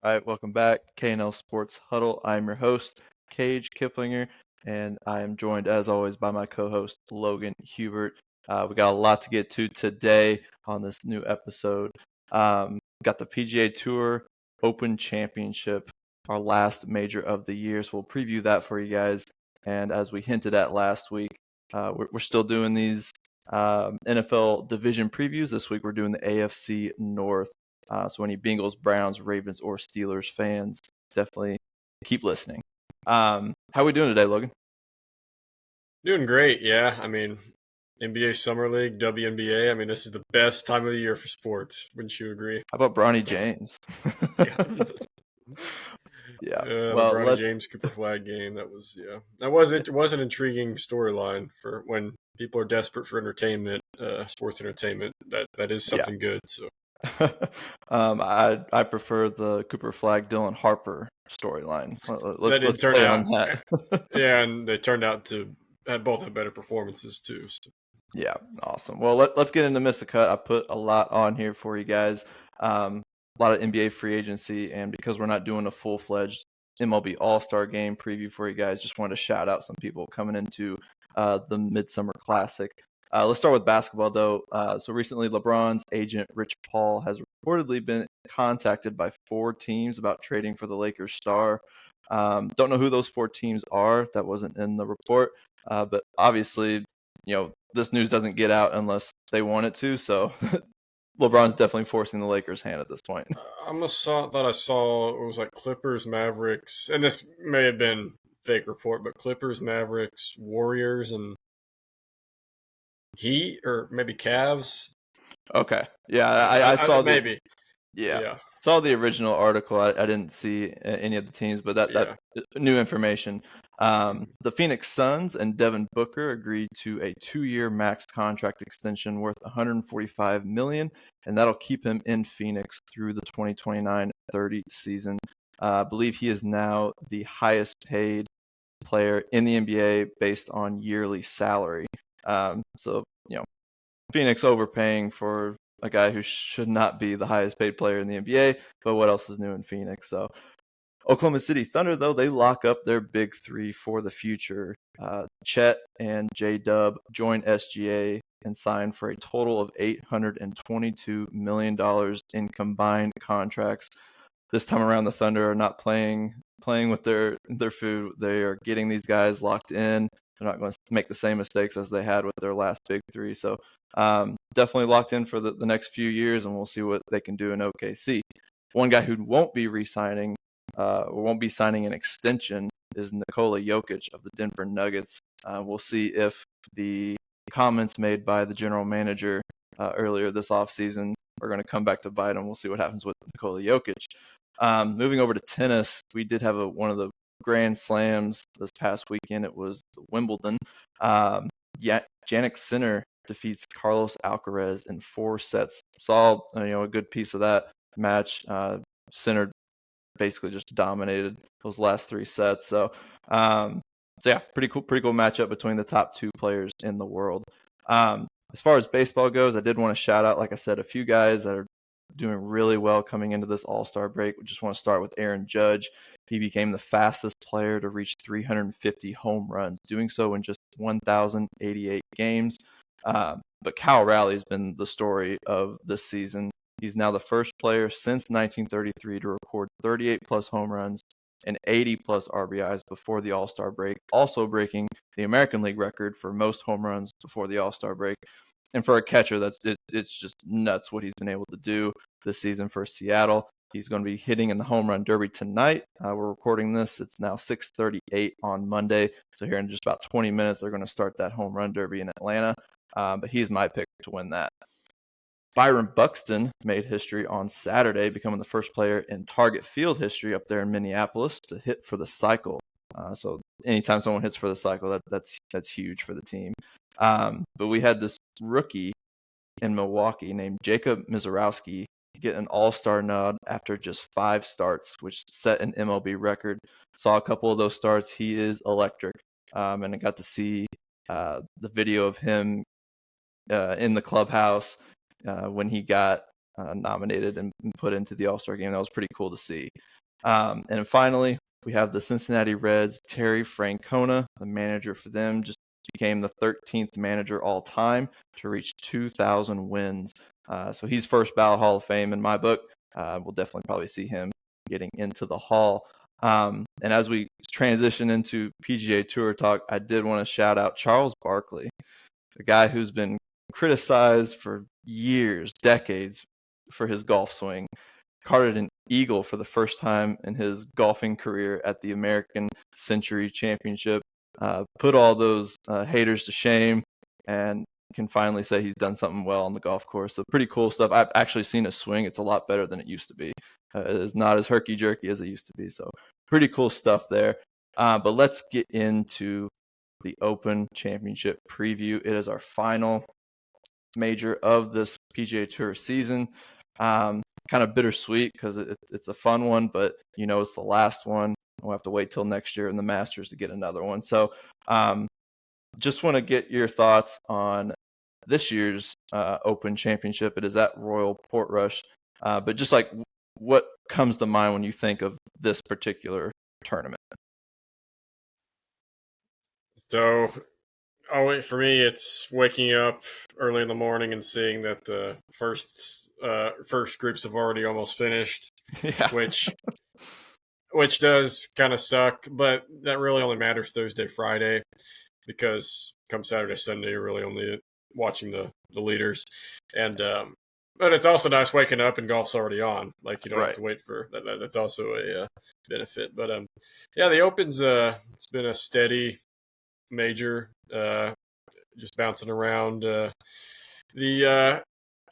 All right, welcome back. KNL Sports Huddle. I'm your host, Cage Kiplinger, and I am joined, as always, by my co-host, Logan Hubert. We got a lot to get to today on this new episode. Got the PGA Tour Open Championship, our last major of the year, so we'll preview that for you guys. And as we hinted at last week, we're still doing these NFL division previews. This week we're doing the AFC North. So any Bengals, Browns, Ravens, or Steelers fans, definitely keep listening. How are we doing today, Logan? Doing great, yeah. I mean, NBA Summer League, WNBA. I mean, this is the best time of the year for sports. Wouldn't you agree? How about Bronny James? Yeah. Yeah. The Well, Bronny let's. James Cooper Flag game. That was an intriguing storyline for when people are desperate for entertainment, sports entertainment. That is Yeah. something good. So I prefer the Cooper Flag Dylan Harper storyline. that Let's didn't turn stay on out. that. Yeah, and they turned out to both have better performances too. So. Yeah, awesome. Well, let's get into Miss the Cut. I put a lot on here for you guys. A lot of NBA free agency, and because we're not doing a full-fledged MLB All-Star Game preview for you guys, just wanted to shout out some people coming into the Midsummer Classic. Let's start with basketball, though. So recently, LeBron's agent, Rich Paul, has reportedly been contacted by 4 teams about trading for the Lakers star. Don't know who those 4 teams are. That wasn't in the report. But obviously, this news doesn't get out unless they want it to. So LeBron's definitely forcing the Lakers' hand at this point. Thought I saw it was like Clippers, Mavericks, and this may have been fake report, but Clippers, Mavericks, Warriors, and Heat, or maybe Cavs. Okay. Yeah, I saw the Maybe. yeah Yeah, saw the original article. I didn't see any of the teams, but that yeah. new information. The Phoenix Suns and Devin Booker agreed to a 2-year max contract extension worth $145 million, and that'll keep him in Phoenix through the 2029-30 season. I believe he is now the highest paid player in the NBA based on yearly salary. So Phoenix overpaying for a guy who should not be the highest paid player in the NBA, but what else is new in Phoenix? So Oklahoma City Thunder, though, they lock up their big 3 for the future. Chet and J-Dub join SGA and sign for a total of $822 million in combined contracts. This time around, the Thunder are not playing with their food. They are getting these guys locked in. They're not going to make the same mistakes as they had with their last big 3. So definitely locked in for the next few years, and we'll see what they can do in OKC. One guy who won't be re-signing or won't be signing an extension is Nikola Jokic of the Denver Nuggets. We'll see if the comments made by the general manager earlier this offseason are going to come back to bite him. We'll see what happens with Nikola Jokic. Moving over to tennis, we did have one of the Grand Slams this past weekend. It was Wimbledon. Jannik Sinner defeats Carlos Alcaraz in 4 sets. Saw a good piece of that match. Sinner basically just dominated those last 3 sets. So yeah, pretty cool matchup between the top 2 players in the world. As far as baseball goes, I did want to shout out, like I said, a few guys that are doing really well coming into this All-Star break. We just want to start with Aaron Judge. He became the fastest player to reach 350 home runs, doing so in just 1,088 games. But Cal Raleigh has been the story of this season. He's now the first player since 1933 to record 38-plus home runs and 80-plus RBIs before the All-Star break, also breaking the American League record for most home runs before the All-Star break. And for a catcher, it's just nuts what he's been able to do this season for Seattle. He's going to be hitting in the Home Run Derby tonight. We're recording this. It's now 6:38 on Monday. So here in just about 20 minutes, they're going to start that Home Run Derby in Atlanta. But he's my pick to win that. Byron Buxton made history on Saturday, becoming the first player in Target Field history up there in Minneapolis to hit for the cycle. So anytime someone hits for the cycle, that's huge for the team. But we had this rookie in Milwaukee named Jacob Mizorowski get an all-star nod after just 5 starts, which set an MLB record. Saw a couple of those starts. He is electric. And I got to see the video of him in the clubhouse when he got nominated and put into the All-Star game. That was pretty cool to see. And then finally, we have the Cincinnati Reds. Terry Francona, the manager for them, just became the 13th manager all time to reach 2,000 wins. So he's first ballot Hall of Fame in my book. We'll definitely probably see him getting into the Hall. And as we transition into PGA Tour talk, I did want to shout out Charles Barkley, a guy who's been criticized for years, decades, for his golf swing. Carded an eagle for the first time in his golfing career at the American Century Championship. Put all those haters to shame, and can finally say he's done something well on the golf course. So pretty cool stuff. I've actually seen a swing. It's a lot better than it used to be. It's not as herky-jerky as it used to be. So pretty cool stuff there. But let's get into the Open Championship preview. It is our final major of this PGA Tour season. Kind of bittersweet because it's a fun one, but it's the last one. We'll have to wait till next year in the Masters to get another one. So just want to get your thoughts on this year's Open Championship. It is at Royal Portrush, but just like what comes to mind when you think of this particular tournament? So, for me, it's waking up early in the morning and seeing that the first groups have already almost finished, Yeah. which does kind of suck, but that really only matters Thursday, Friday, because come Saturday, Sunday, you're really only watching the leaders. And but it's also nice waking up and golf's already on. Like, you don't have to wait for that. That's also a benefit. But yeah, the Open's it's been a steady major, just bouncing around the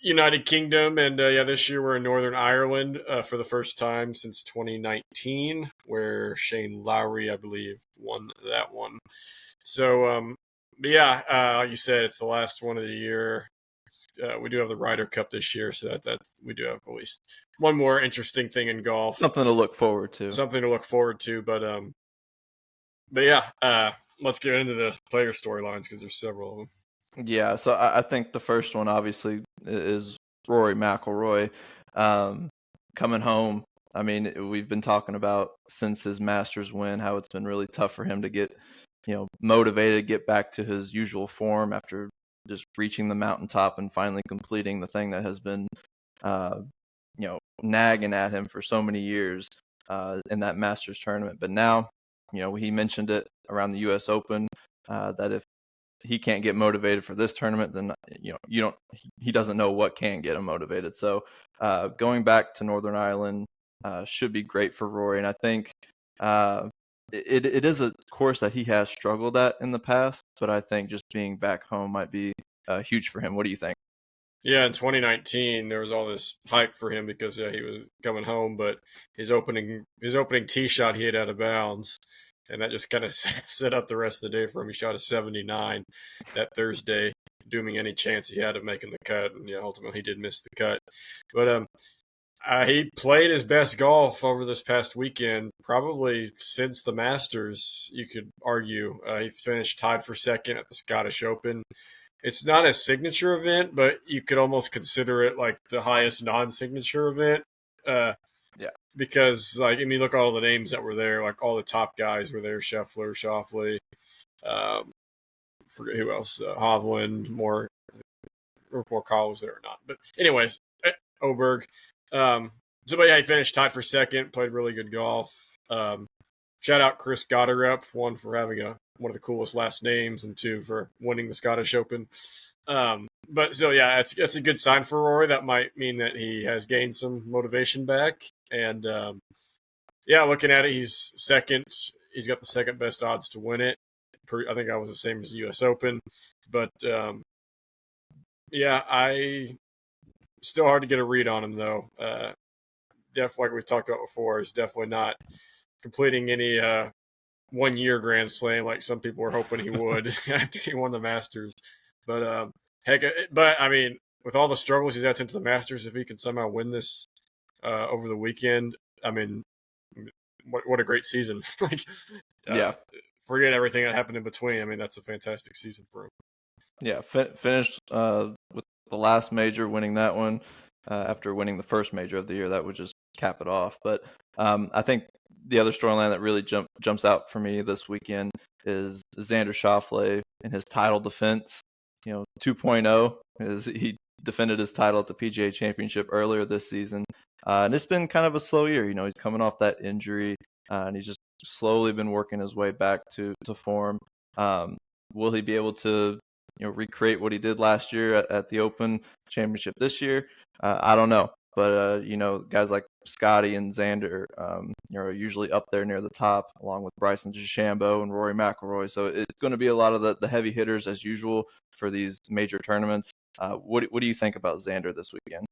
United Kingdom, and this year we're in Northern Ireland for the first time since 2019, where Shane Lowry, I believe, won that one. So, but yeah, like you said, it's the last one of the year. We do have the Ryder Cup this year, so that we do have at least one more interesting thing in golf. Something to look forward to. But yeah, let's get into the player storylines because there's several of them. Yeah, so I think the first one obviously is Rory McIlroy coming home. I mean, we've been talking about since his Masters win how it's been really tough for him to get, motivated, get back to his usual form after just reaching the mountaintop and finally completing the thing that has been, nagging at him for so many years in that Masters tournament. But now, he mentioned it around the U.S. Open that if he can't get motivated for this tournament, then he doesn't know what can get him motivated. So going back to Northern Ireland should be great for Rory, and I think it is a course that he has struggled at in the past, but I think just being back home might be huge for him. What do you think? Yeah, in 2019 there was all this hype for him because he was coming home, but his opening tee shot he hit out of bounds. And that just kind of set up the rest of the day for him. He shot a 79 that Thursday, dooming any chance he had of making the cut. And ultimately he did miss the cut. But he played his best golf over this past weekend, probably since the Masters, you could argue. He finished tied for second at the Scottish Open. It's not a signature event, but you could almost consider it like the highest non-signature event. Because, look at all the names that were there. Like, all the top guys were there. Scheffler, Schauffele, forget who else. Hovland, Morikawa was there or not. But anyways, Oberg. But yeah, he finished tied for second. Played really good golf. Shout out Chris Gotterup, one for having one of the coolest last names, and two for winning the Scottish Open. But still, yeah, it's a good sign for Rory. That might mean that he has gained some motivation back. And looking at it, he's second. He's got the second best odds to win it. I think that was the same as the U.S. Open. But I still hard to get a read on him though. Definitely, like we've talked about before, is definitely not completing any 1 year Grand Slam like some people were hoping he would after he won the Masters. But I mean, with all the struggles he's had since the Masters, if he can somehow win this over the weekend, I mean, what a great season! Forget everything that happened in between. I mean, that's a fantastic season for him. Yeah, finished with the last major, winning that one. after winning the first major of the year. That would just cap it off. But I think the other storyline that really jumps out for me this weekend is Xander Schauffele and his title defense. 2.0 is he defended his title at the PGA Championship earlier this season, and it's been kind of a slow year. He's coming off that injury, and he's just slowly been working his way back to form. Will he be able to recreate what he did last year at the Open Championship this year? I don't know. But, guys like Scotty and Xander, are usually up there near the top, along with Bryson DeChambeau and Rory McIlroy. So it's going to be a lot of the heavy hitters as usual for these major tournaments. What do you think about Xander this weekend?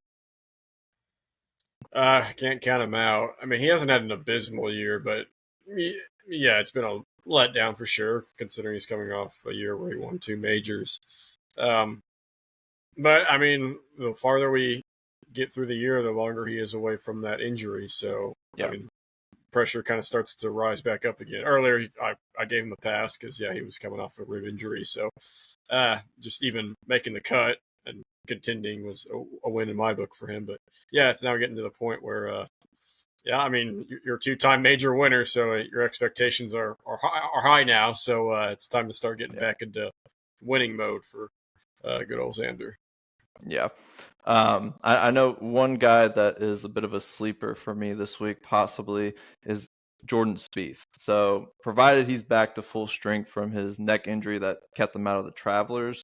Can't count him out. I mean, he hasn't had an abysmal year, but yeah, it's been a letdown for sure, considering he's coming off a year where he won 2 majors. But I mean, the farther we get through the year, the longer he is away from that injury. So, yeah. I mean, pressure kind of starts to rise back up again. Earlier, I gave him a pass because, he was coming off a rib injury. So, just even making the cut and contending was a win in my book for him. But, yeah, it's now getting to the point where, I mean, you're a 2-time major winner, so your expectations are high now. So, it's time to start getting back into winning mode for good old Xander. Yeah. I know one guy that is a bit of a sleeper for me this week, possibly, is Jordan Spieth. So, provided he's back to full strength from his neck injury that kept him out of the Travelers,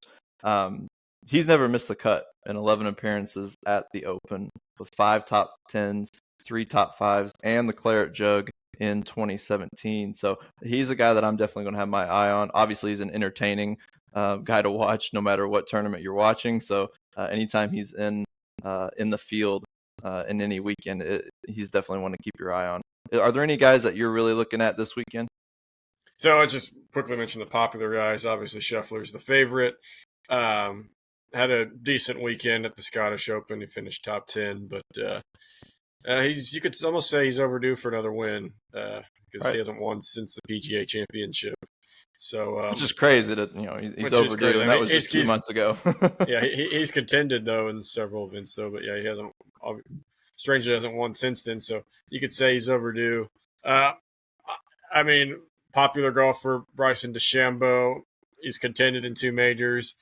he's never missed the cut in 11 appearances at the Open, with 5 top 10s, 3 top 5s, and the Claret Jug in 2017. So, he's a guy that I'm definitely going to have my eye on. Obviously, he's an entertaining guy to watch no matter what tournament you're watching. So anytime he's in the field in any weekend, he's definitely one to keep your eye on. Are there any guys that you're really looking at this weekend? So I just quickly mention the popular guys. Obviously, Scheffler's the favorite. Had a decent weekend at the Scottish Open. He finished top 10, but you could almost say he's overdue for another win because he hasn't won since the PGA Championship. So, which is crazy that he's overdue, and that was just 2 months ago. Yeah, he's contended though in several events though, but yeah, he hasn't. Strangely, hasn't won since then. So you could say he's overdue. I mean, popular golfer Bryson DeChambeau, he's contended in 2 majors.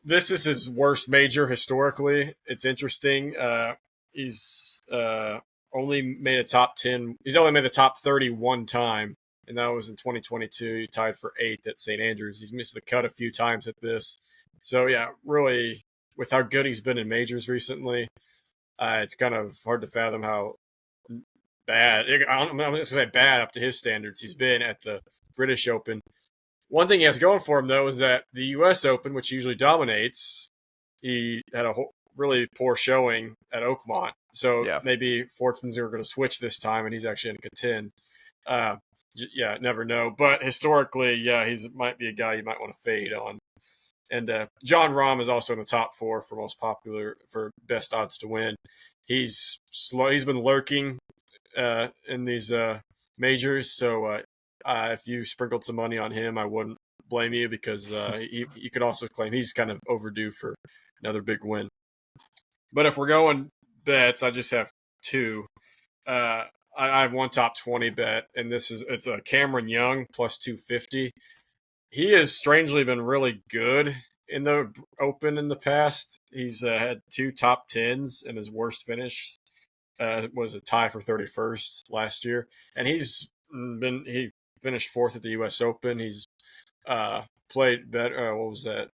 This is his worst major historically. It's interesting. He's only made a top 10. He's only made the top 30 one time. And that was in 2022. He tied for 8th at St. Andrews. He's missed the cut a few times at this. So, yeah, really, with how good he's been in majors recently, it's kind of hard to fathom how bad, I'm going to say bad up to his standards, he's been at the British Open. One thing he has going for him, though, is that the U.S. Open, which usually dominates, he had a really poor showing at Oakmont. So maybe fortunes are going to switch this time, and he's actually going to contend. Never know. But historically, he might be a guy you might want to fade on. And John Rahm is also in the top 4 for most popular, for best odds to win. He's slow. He's been lurking in these majors. So if you sprinkled some money on him, I wouldn't blame you because you could also claim he's kind of overdue for another big win. But if we're going bets, I just have 2. I have one top 20 bet, and it's a Cameron Young plus 250. He has strangely been really good in the Open in the past. He's had 2 top 10s, and his worst finish was a tie for 31st last year. And he finished 4th at the U.S. Open. He's played better. What was that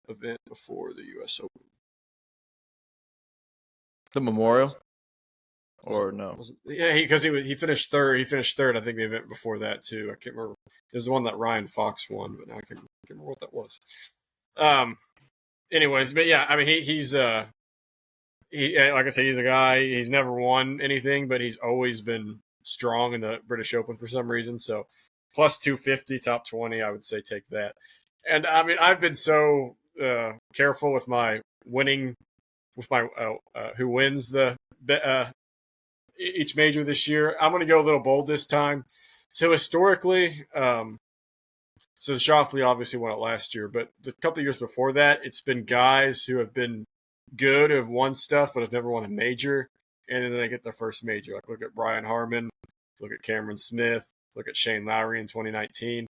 event before the U.S. Open? The Memorial. Or no? Yeah, because he finished 3rd. He finished 3rd. I think the event before that too. I can't remember. It was the one that Ryan Fox won, but now I can't remember what that was. Anyways, but yeah, I mean he's like I said, he's a guy. He's never won anything, but he's always been strong in the British Open for some reason. So plus 250, top 20, I would say take that. And I mean I've been so careful with my winning, with my who wins the each major this year. I'm going to go a little bold this time. So historically, so Schauffele obviously won it last year, but the couple of years before that, it's been guys who have been good, who have won stuff but have never won a major, and then they get their first major. Like look at Brian Harmon, look at Cameron Smith, look at Shane Lowry in 2019.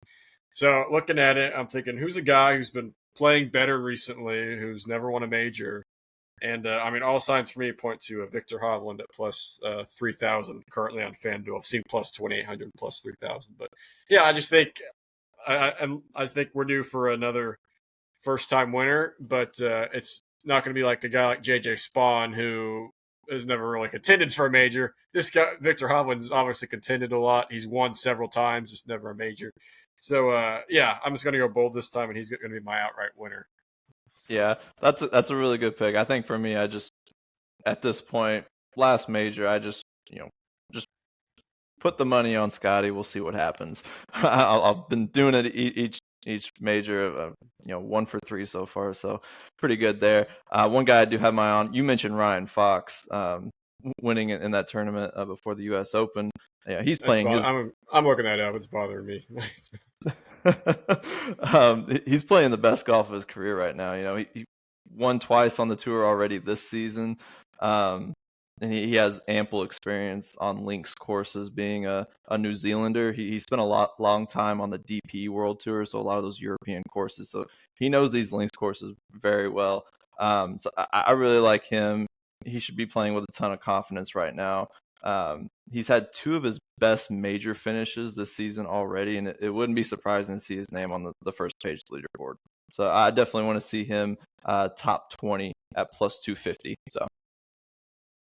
So looking at it, I'm thinking, who's a guy who's been playing better recently, who's never won a major? And I mean, all signs for me point to Victor Hovland at plus 3,000 currently on FanDuel. I've seen plus 2,800, plus 3,000. But yeah, I just think I think we're due for another first time winner, but it's not going to be like a guy like JJ Spawn who has never really contended for a major. This guy, Victor Hovland, has obviously contended a lot. He's won several times, just never a major. So yeah, I'm just going to go bold this time, and he's going to be my outright winner. Yeah, that's a really good pick. I think for me, I just at this point, last major, I just just put the money on Scotty. We'll see what happens. I've been doing it each major, 1 for 3 so far, so pretty good there. One guy I do have my eye on. You mentioned Ryan Fox winning in that tournament before the U.S. Open. Yeah, he's playing his. I'm looking that up. It's bothering me. He's playing the best golf of his career right now. He won twice on the tour already this season. And he has ample experience on links courses, being a New Zealander. He spent a long time on the DP World Tour, so a lot of those European courses. So he knows these links courses very well. So I really like him. He should be playing with a ton of confidence right now. He's had 2 of his best major finishes this season already, and it wouldn't be surprising to see his name on the first page leaderboard. So I definitely want to see him top 20 at plus 250. So.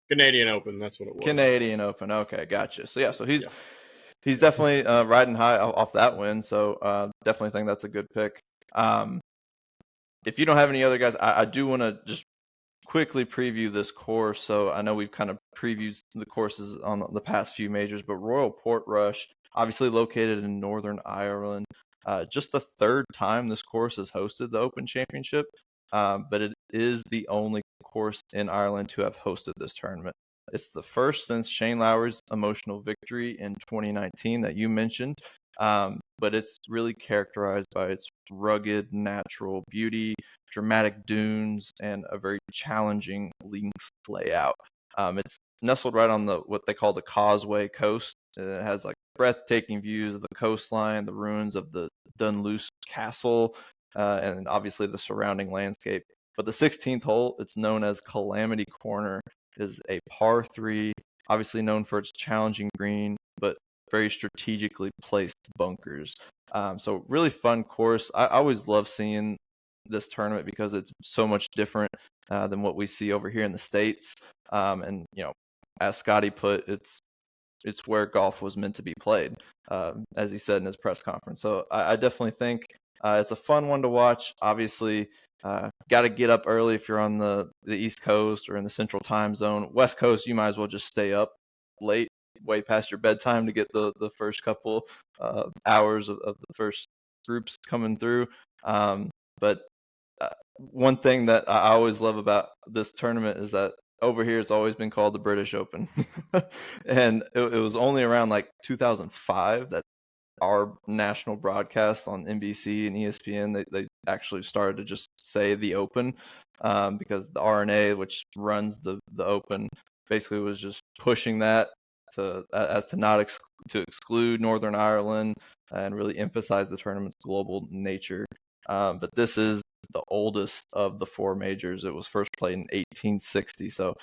Canadian Open, that's what it was. Canadian Open, okay, gotcha. So he's definitely riding high off that win. So definitely think that's a good pick. If you don't have any other guys, I do want to just quickly preview this course. So I know we've kind of previewed the courses on the past few majors, but Royal Portrush, obviously located in Northern Ireland, just the 3rd time this course has hosted the Open Championship. But it is the only course in Ireland to have hosted this tournament. It's the first since Shane Lowry's emotional victory in 2019 that you mentioned, but it's really characterized by its rugged natural beauty, dramatic dunes, and a very challenging links layout. It's nestled right on what they call the Causeway Coast. It has like breathtaking views of the coastline, the ruins of the Dunluce Castle, and obviously the surrounding landscape. But the 16th hole, it's known as Calamity Corner, is a par 3, obviously known for its challenging green, but very strategically placed bunkers. So really fun course. I always love seeing this tournament because it's so much different than what we see over here in the States. And as Scotty put, it's where golf was meant to be played, as he said in his press conference. So I definitely think it's a fun one to watch. Obviously, got to get up early if you're on the East Coast or in the Central Time Zone. West Coast, you might as well just stay up late, way past your bedtime to get the first couple hours of the first groups coming through. But one thing that I always love about this tournament is that over here it's always been called the British Open. And it was only around like 2005 that our national broadcasts on NBC and ESPN, they actually started to just say the Open, because the RNA, which runs the Open, basically was just pushing that to not to exclude Northern Ireland and really emphasize the tournament's global nature. But this is the oldest of the 4 majors. It was first played in 1860, so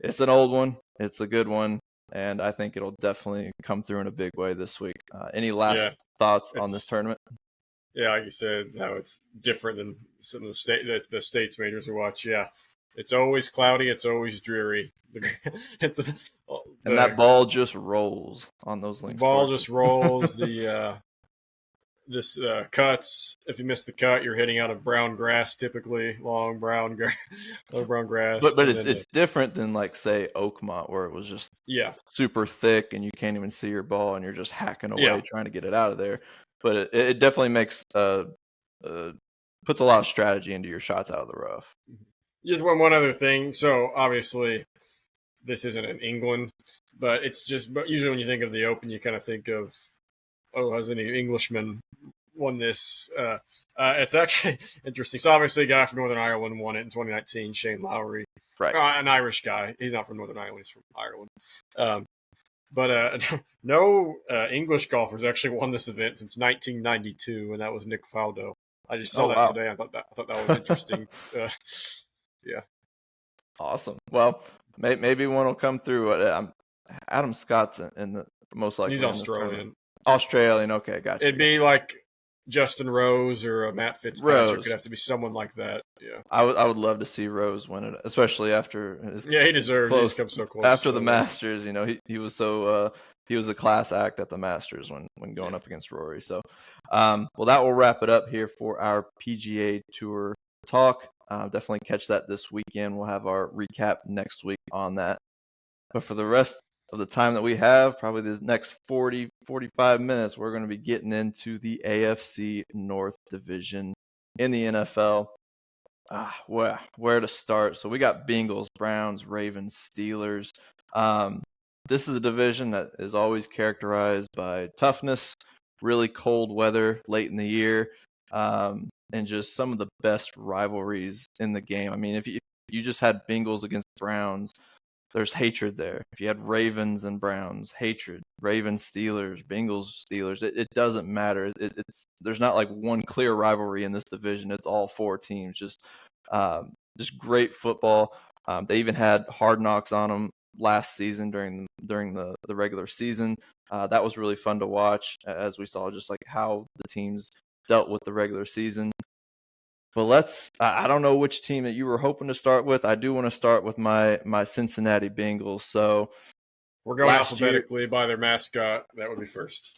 it's an old one. It's a good one, and I think it'll definitely come through in a big way this week. Any last thoughts on this tournament? Yeah, like you said, how it's different than some of the states majors we watch. Yeah, it's always cloudy. It's always dreary. And that ball just rolls on those links. The ball just rolls. This cuts. If you miss the cut, you're hitting out of brown grass, typically long brown grass. But it's different than like say Oakmont, where it was just super thick and you can't even see your ball and you're just hacking away trying to get it out of there. But it definitely makes puts a lot of strategy into your shots out of the rough. Just one other thing. So obviously, this isn't in England, but it's just. But usually when you think of the Open, you kind of think of, has any Englishmen won this. It's actually interesting. So obviously, a guy from Northern Ireland won it in 2019, Shane Lowry. Right. An Irish guy. He's not from Northern Ireland. He's from Ireland. But no English golfers actually won this event since 1992, and that was Nick Faldo. I just saw that today. I thought that was interesting. Yeah. Awesome. Well, maybe one will come through. Adam Scott's in the most likely. He's Australian. Australian. Okay, gotcha. It'd be like Justin Rose or Matt Fitzpatrick. It'd have to be someone like that. Yeah. I would love to see Rose win it, especially after his he deserves. He's come so close after the Masters. He was so he was a class act at the Masters when going up against Rory. So, well, that will wrap it up here for our PGA Tour talk. Definitely catch that this weekend. We'll have our recap next week on that. But for the rest of the time that we have, probably the next 40, 45 minutes, we're going to be getting into the AFC North division in the NFL. Where to start? So we got Bengals, Browns, Ravens, Steelers. This is a division that is always characterized by toughness, really cold weather late in the year, and just some of the best rivalries in the game. I mean, if you just had Bengals against Browns, there's hatred there. If you had Ravens and Browns, hatred. Ravens, Steelers, Bengals, Steelers. It doesn't matter. There's not like one clear rivalry in this division. It's all four teams. Just great football. They even had Hard Knocks on them last season during the regular season. That was really fun to watch, as we saw just like how the teams dealt with the regular season. But I don't know which team that you were hoping to start with. I do want to start with my Cincinnati Bengals. So we're going alphabetically by their mascot. That would be first.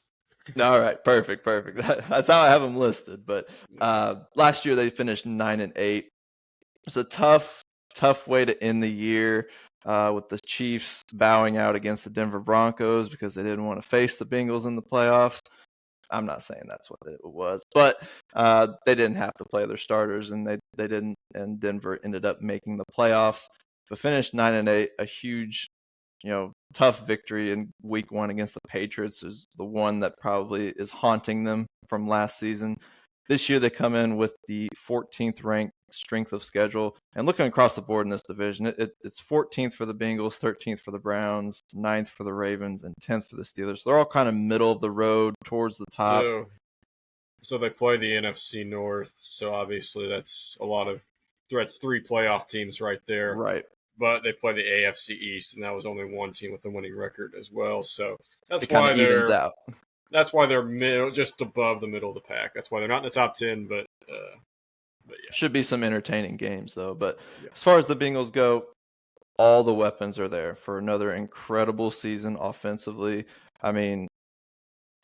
All right, perfect. That's how I have them listed. But last year they finished 9-8. It's a tough way to end the year with the Chiefs bowing out against the Denver Broncos because they didn't want to face the Bengals in the playoffs. I'm not saying that's what it was, but they didn't have to play their starters, and they didn't, and Denver ended up making the playoffs, but finished 9-8. A huge, tough victory in Week 1 against the Patriots is the one that probably is haunting them from last season. This year they come in with the 14th ranked strength of schedule, and looking across the board in this division, it's 14th for the Bengals, 13th for the Browns, 9th for the Ravens, and 10th for the Steelers. They're all kind of middle of the road towards the top. So they play the NFC North, so obviously that's three playoff teams right there. Right. But they play the AFC East, and that was only one team with a winning record as well. So that's why evens out. That's why they're just above the middle of the pack. That's why they're not in the top 10, but yeah. Should be some entertaining games, though. But as far as the Bengals go, all the weapons are there for another incredible season offensively. I mean,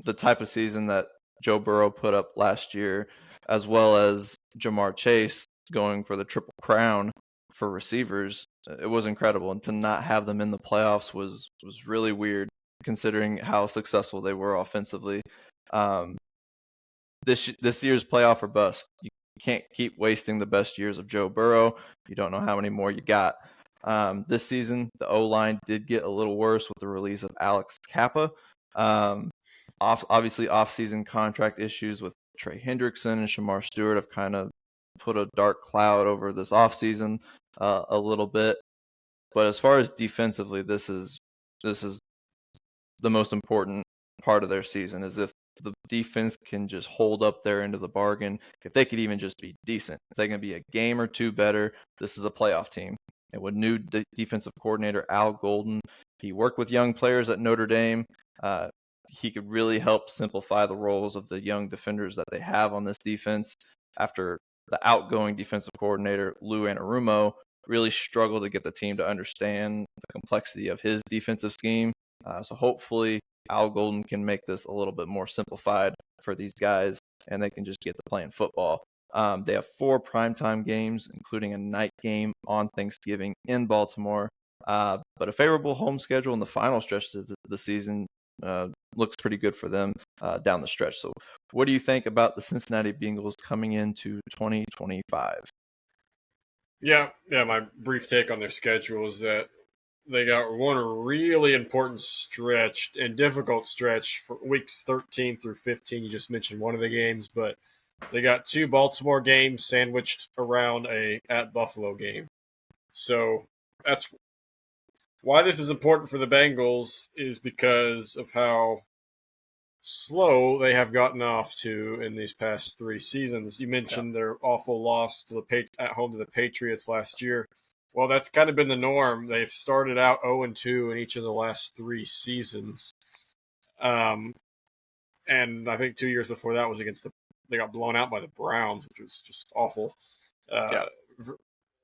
the type of season that Joe Burrow put up last year, as well as Jamar Chase going for the Triple Crown for receivers, it was incredible. And to not have them in the playoffs was really weird, considering how successful they were offensively. This year's playoff or bust. You can't keep wasting the best years of Joe Burrow. You don't know how many more you got. This season, the O-line did get a little worse with the release of Alex Kappa. Obviously, off-season contract issues with Trey Hendrickson and Shamar Stewart have kind of put a dark cloud over this off-season a little bit. But as far as defensively, this is the most important part of their season, is if the defense can just hold up their end of the bargain, if they could even just be decent, if they can be a game or two better, this is a playoff team. And with new defensive coordinator Al Golden, he worked with young players at Notre Dame. He could really help simplify the roles of the young defenders that they have on this defense after the outgoing defensive coordinator, Lou Anarumo, really struggled to get the team to understand the complexity of his defensive scheme. So hopefully Al Golden can make this a little bit more simplified for these guys, and they can just get to playing football. They have 4 primetime games, including a night game on Thanksgiving in Baltimore. But a favorable home schedule in the final stretch of the season looks pretty good for them down the stretch. So what do you think about the Cincinnati Bengals coming into 2025? Yeah, my brief take on their schedule is that they got one really important stretch and difficult stretch for weeks 13 through 15. You just mentioned one of the games, but they got 2 Baltimore games sandwiched around a at Buffalo game. So that's why this is important for the Bengals, is because of how slow they have gotten off to in these past 3 seasons. You mentioned their awful loss to at home to the Patriots last year. Well, that's kind of been the norm. They've started out 0-2 in each of the last 3 seasons. And I think 2 years before that was they got blown out by the Browns, which was just awful. Yeah.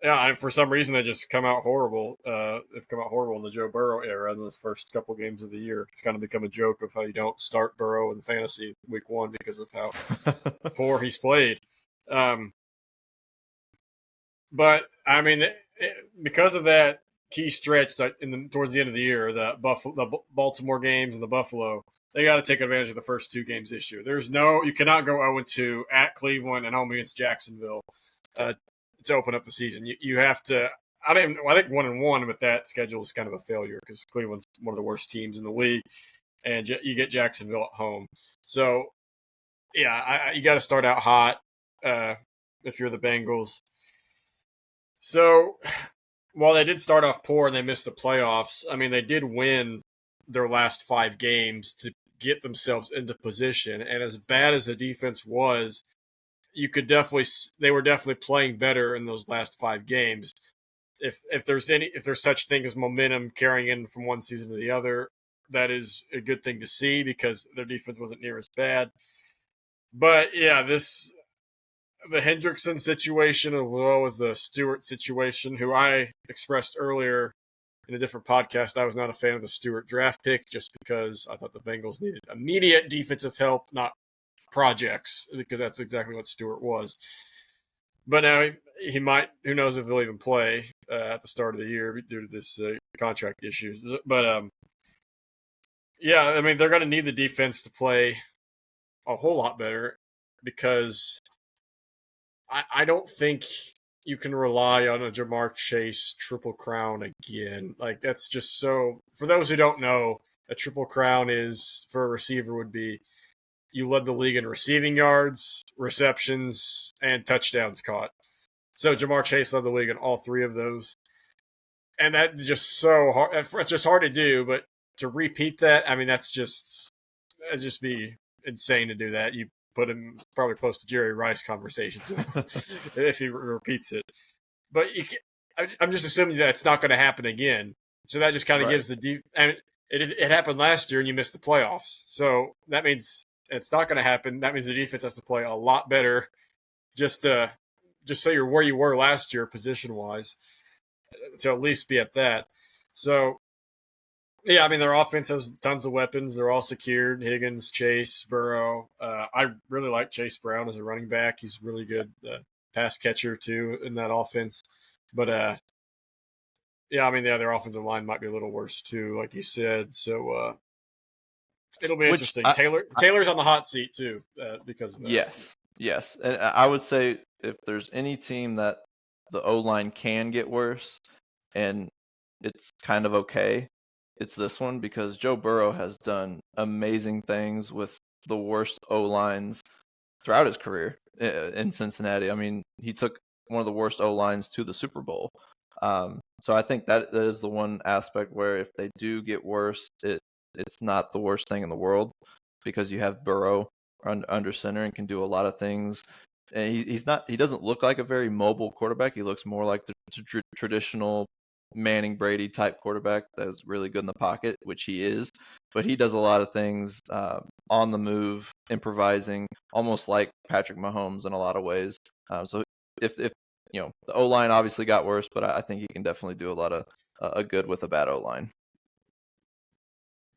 And for some reason they just come out horrible. They've come out horrible in the Joe Burrow era in the first couple games of the year. It's kind of become a joke of how you don't start Burrow in fantasy week 1 because of how poor he's played. But I mean, because of that key stretch towards the end of the year, the Baltimore games and the Buffalo, they got to take advantage of the first 2 games this year. You cannot go 0-2 at Cleveland and home against Jacksonville to open up the season. You have to. I think 1-1 with that schedule is kind of a failure because Cleveland's one of the worst teams in the league, and you get Jacksonville at home. So, yeah, you got to start out hot if you're the Bengals. So, while they did start off poor and they missed the playoffs, I mean, they did win their last 5 games to get themselves into position. And as bad as the defense was, they were definitely playing better in those last 5 games. If there's such thing as momentum carrying in from one season to the other, that is a good thing to see because their defense wasn't near as bad. But yeah, the Hendrickson situation as well as the Stewart situation, who I expressed earlier in a different podcast, I was not a fan of the Stewart draft pick just because I thought the Bengals needed immediate defensive help, not projects, because that's exactly what Stewart was. But now he might, who knows if he'll even play at the start of the year due to this contract issues. But yeah, I mean, they're going to need the defense to play a whole lot better because I don't think you can rely on a Jamar Chase triple crown again. Like, that's just so. For those who don't know, a triple crown for a receiver would be you led the league in receiving yards, receptions, and touchdowns caught. So Jamar Chase led the league in all 3 of those. And that's just so hard. It's just hard to do, but to repeat that, I mean, that'd just be insane to do that. You put him probably close to Jerry Rice conversations if he repeats it. But I'm just assuming that it's not going to happen again. So that just kind of gives it happened last year and you missed the playoffs. So that means it's not going to happen. That means the defense has to play a lot better just so you're where you were last year position-wise to at least be at that. So, yeah, I mean, their offense has tons of weapons. They're all secured. Higgins, Chase, Burrow. I really like Chase Brown as a running back. He's really good pass catcher, too, in that offense. But, yeah, I mean, their offensive line might be a little worse, too, like you said. So, it'll be interesting. Taylor's on the hot seat, too, because of that. Yes. And I would say if there's any team that the O-line can get worse and it's kind of okay, it's this one because Joe Burrow has done amazing things with the worst O-lines throughout his career in Cincinnati. I mean, he took one of the worst O-lines to the Super Bowl. So I think that is the one aspect where if they do get worse, it's not the worst thing in the world because you have Burrow under center and can do a lot of things. And he doesn't look like a very mobile quarterback. He looks more like the traditional Manning Brady type quarterback that's really good in the pocket, which he is. But he does a lot of things on the move, improvising, almost like Patrick Mahomes in a lot of ways. So if the O-line obviously got worse, but I think he can definitely do a lot of a good with a bad O-line.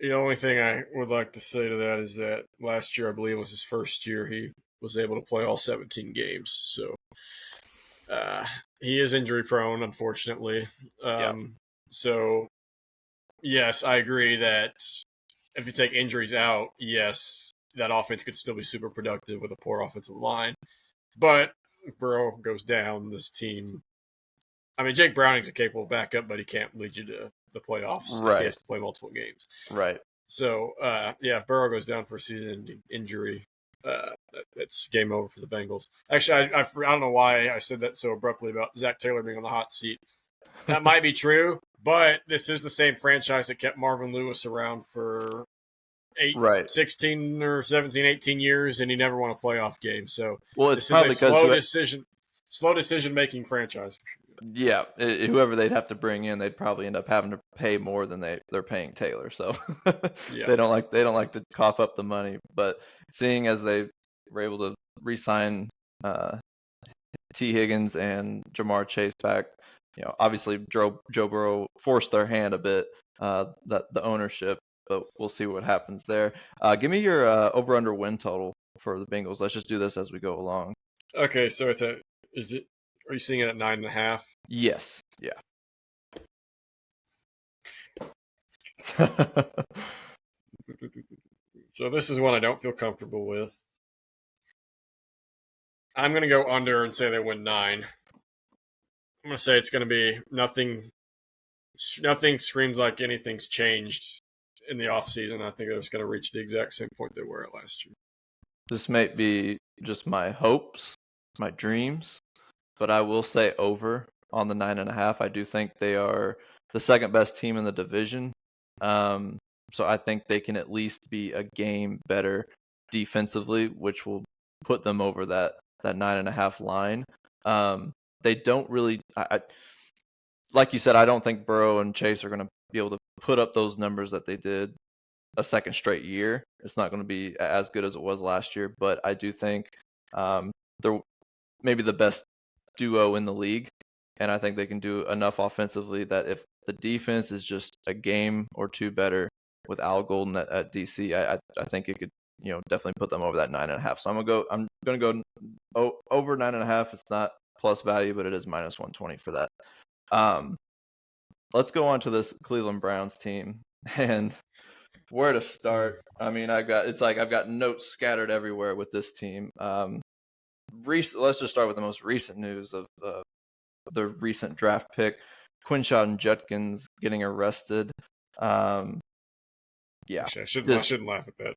The only thing I would like to say to that is that last year, I believe, was his first year he was able to play all 17 games. So he is injury prone, unfortunately. So, yes, I agree that if you take injuries out, yes, that offense could still be super productive with a poor offensive line. But if Burrow goes down, this team – I mean, Jake Browning's a capable backup, but he can't lead you to the playoffs if he Right. has to play multiple games. Right. So, if Burrow goes down for a season injury, it's game over for the Bengals. Actually, I don't know why I said that so abruptly about Zach Taylor being on the hot seat. That might be true, but this is the same franchise that kept Marvin Lewis around for 16 or 17, 18 years, and he never won a playoff game. So it's this is a probably slow decision-making franchise. Yeah, whoever they'd have to bring in, they'd probably end up having to pay more than they're paying Taylor. So Yeah. they don't like to cough up the money. But seeing as they were able to re-sign T. Higgins and Jamar Chase back, obviously Joe Burrow forced their hand a bit, that the ownership. But we'll see what happens there. Give me your over/under win total for the Bengals. Let's just do this as we go along. Okay, so are you seeing it at 9.5? Yes. Yeah. So this is one I don't feel comfortable with. I'm going to go under and say they win 9. I'm going to say it's going to be nothing. Nothing screams like anything's changed in the offseason. I think they're just going to reach the exact same point they were at last year. This might be just my hopes, my dreams, but I will say over on the 9.5. I do think they are the second best team in the division. So I think they can at least be a game better defensively, which will put them over that 9.5 line. They don't really, like you said, I don't think Burrow and Chase are going to be able to put up those numbers that they did a second straight year. It's not going to be as good as it was last year, but I do think they're maybe the best duo in the league, and I think they can do enough offensively that if the defense is just a game or two better with Al Golden at DC, I think it could definitely put them over that 9.5. So I'm gonna go over 9.5. It's not plus value, but it is minus 120 for that. Let's go on to this Cleveland Browns team and where to start. I mean, I've got notes scattered everywhere with this team. Let's just start with the most recent news of the recent draft pick, Quinshon Judkins getting arrested. Yeah, Actually, I shouldn't laugh at that.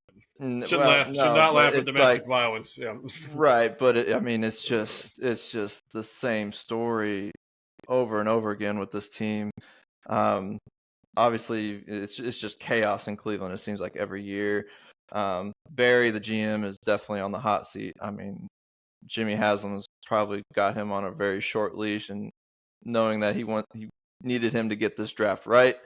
Should No, not laugh but at domestic violence. Yeah. Right, but it's just the same story over and over again with this team. Obviously, it's just chaos in Cleveland. It seems like every year. Barry, the GM, is definitely on the hot seat. I mean, Jimmy Haslam has probably got him on a very short leash, and knowing that he needed him to get this draft right.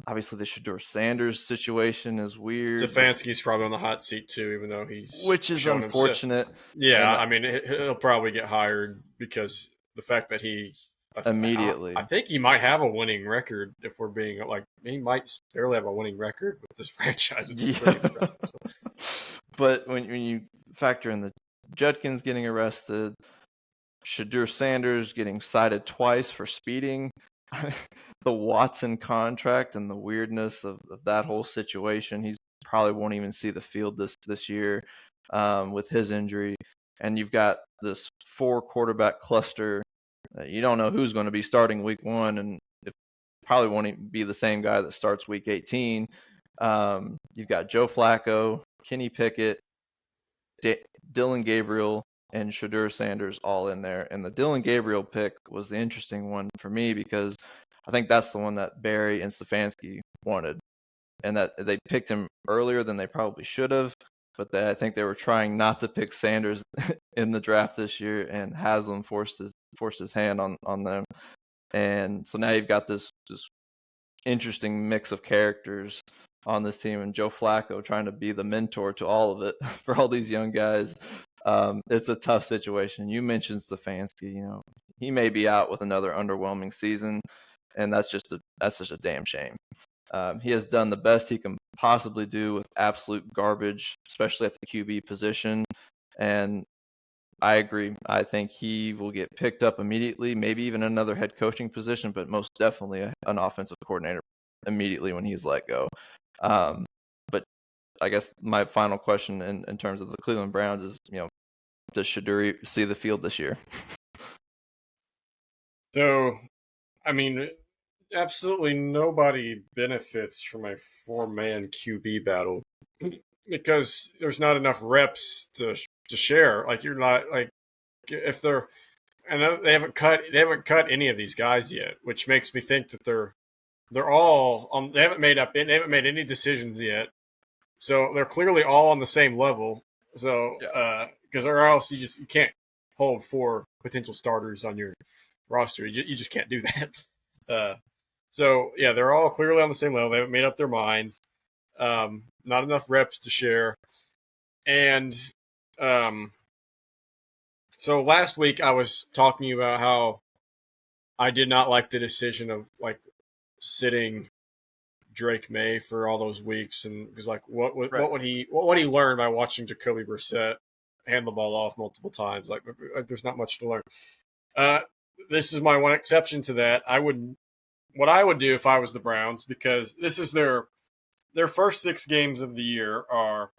Obviously, the Shedeur Sanders situation is weird. Stefanski's probably on the hot seat too, even though which is unfortunate. Yeah, I mean, he'll probably get hired because the fact that he immediately. I think he might have a winning record if we're being he might barely have a winning record with this franchise, which is pretty impressive. But when you factor in the Judkins getting arrested, Shedeur Sanders getting cited twice for speeding, the Watson contract and the weirdness of that whole situation, he's probably won't even see the field this year with his injury. And you've got this 4 quarterback cluster. You don't know who's going to be starting week 1, and it probably won't even be the same guy that starts week 18. You've got Joe Flacco, Kenny Pickett, Dylan Gabriel, and Shedeur Sanders all in there. And the Dylan Gabriel pick was the interesting one for me because I think that's the one that Barry and Stefanski wanted, and that they picked him earlier than they probably should have. But I think they were trying not to pick Sanders in the draft this year, and Haslam forced his hand on them. And so now you've got this interesting mix of characters on this team, and Joe Flacco trying to be the mentor to all of it for all these young guys. It's a tough situation. You mentioned Stefanski. He may be out with another underwhelming season, and that's just a damn shame. He has done the best he can possibly do with absolute garbage, especially at the QB position. And I agree. I think he will get picked up immediately, maybe even another head coaching position, but most definitely an offensive coordinator immediately when he's let go. But I guess my final question in terms of the Cleveland Browns is, does Shedeur see the field this year? So, I mean, absolutely nobody benefits from a four-man QB battle because there's not enough reps to share. Like you're not like if they're and they haven't cut any of these guys yet, which makes me think that they're all on. They haven't made any decisions yet, so they're clearly all on the same level. So Yeah. because or else you can't hold four potential starters on your roster. You just can't do that. So yeah, they're all clearly on the same level. They haven't made up their minds. Not enough reps to share, and um, so last week I was talking about how I did not like the decision of like sitting Drake May for all those weeks, and because like Right. what would he learn by watching Jacoby Brissett hand the ball off multiple times? Like there's not much to learn. Uh, this is my one exception to that. What I would do if I was the Browns, because this is their first 6 games of the year are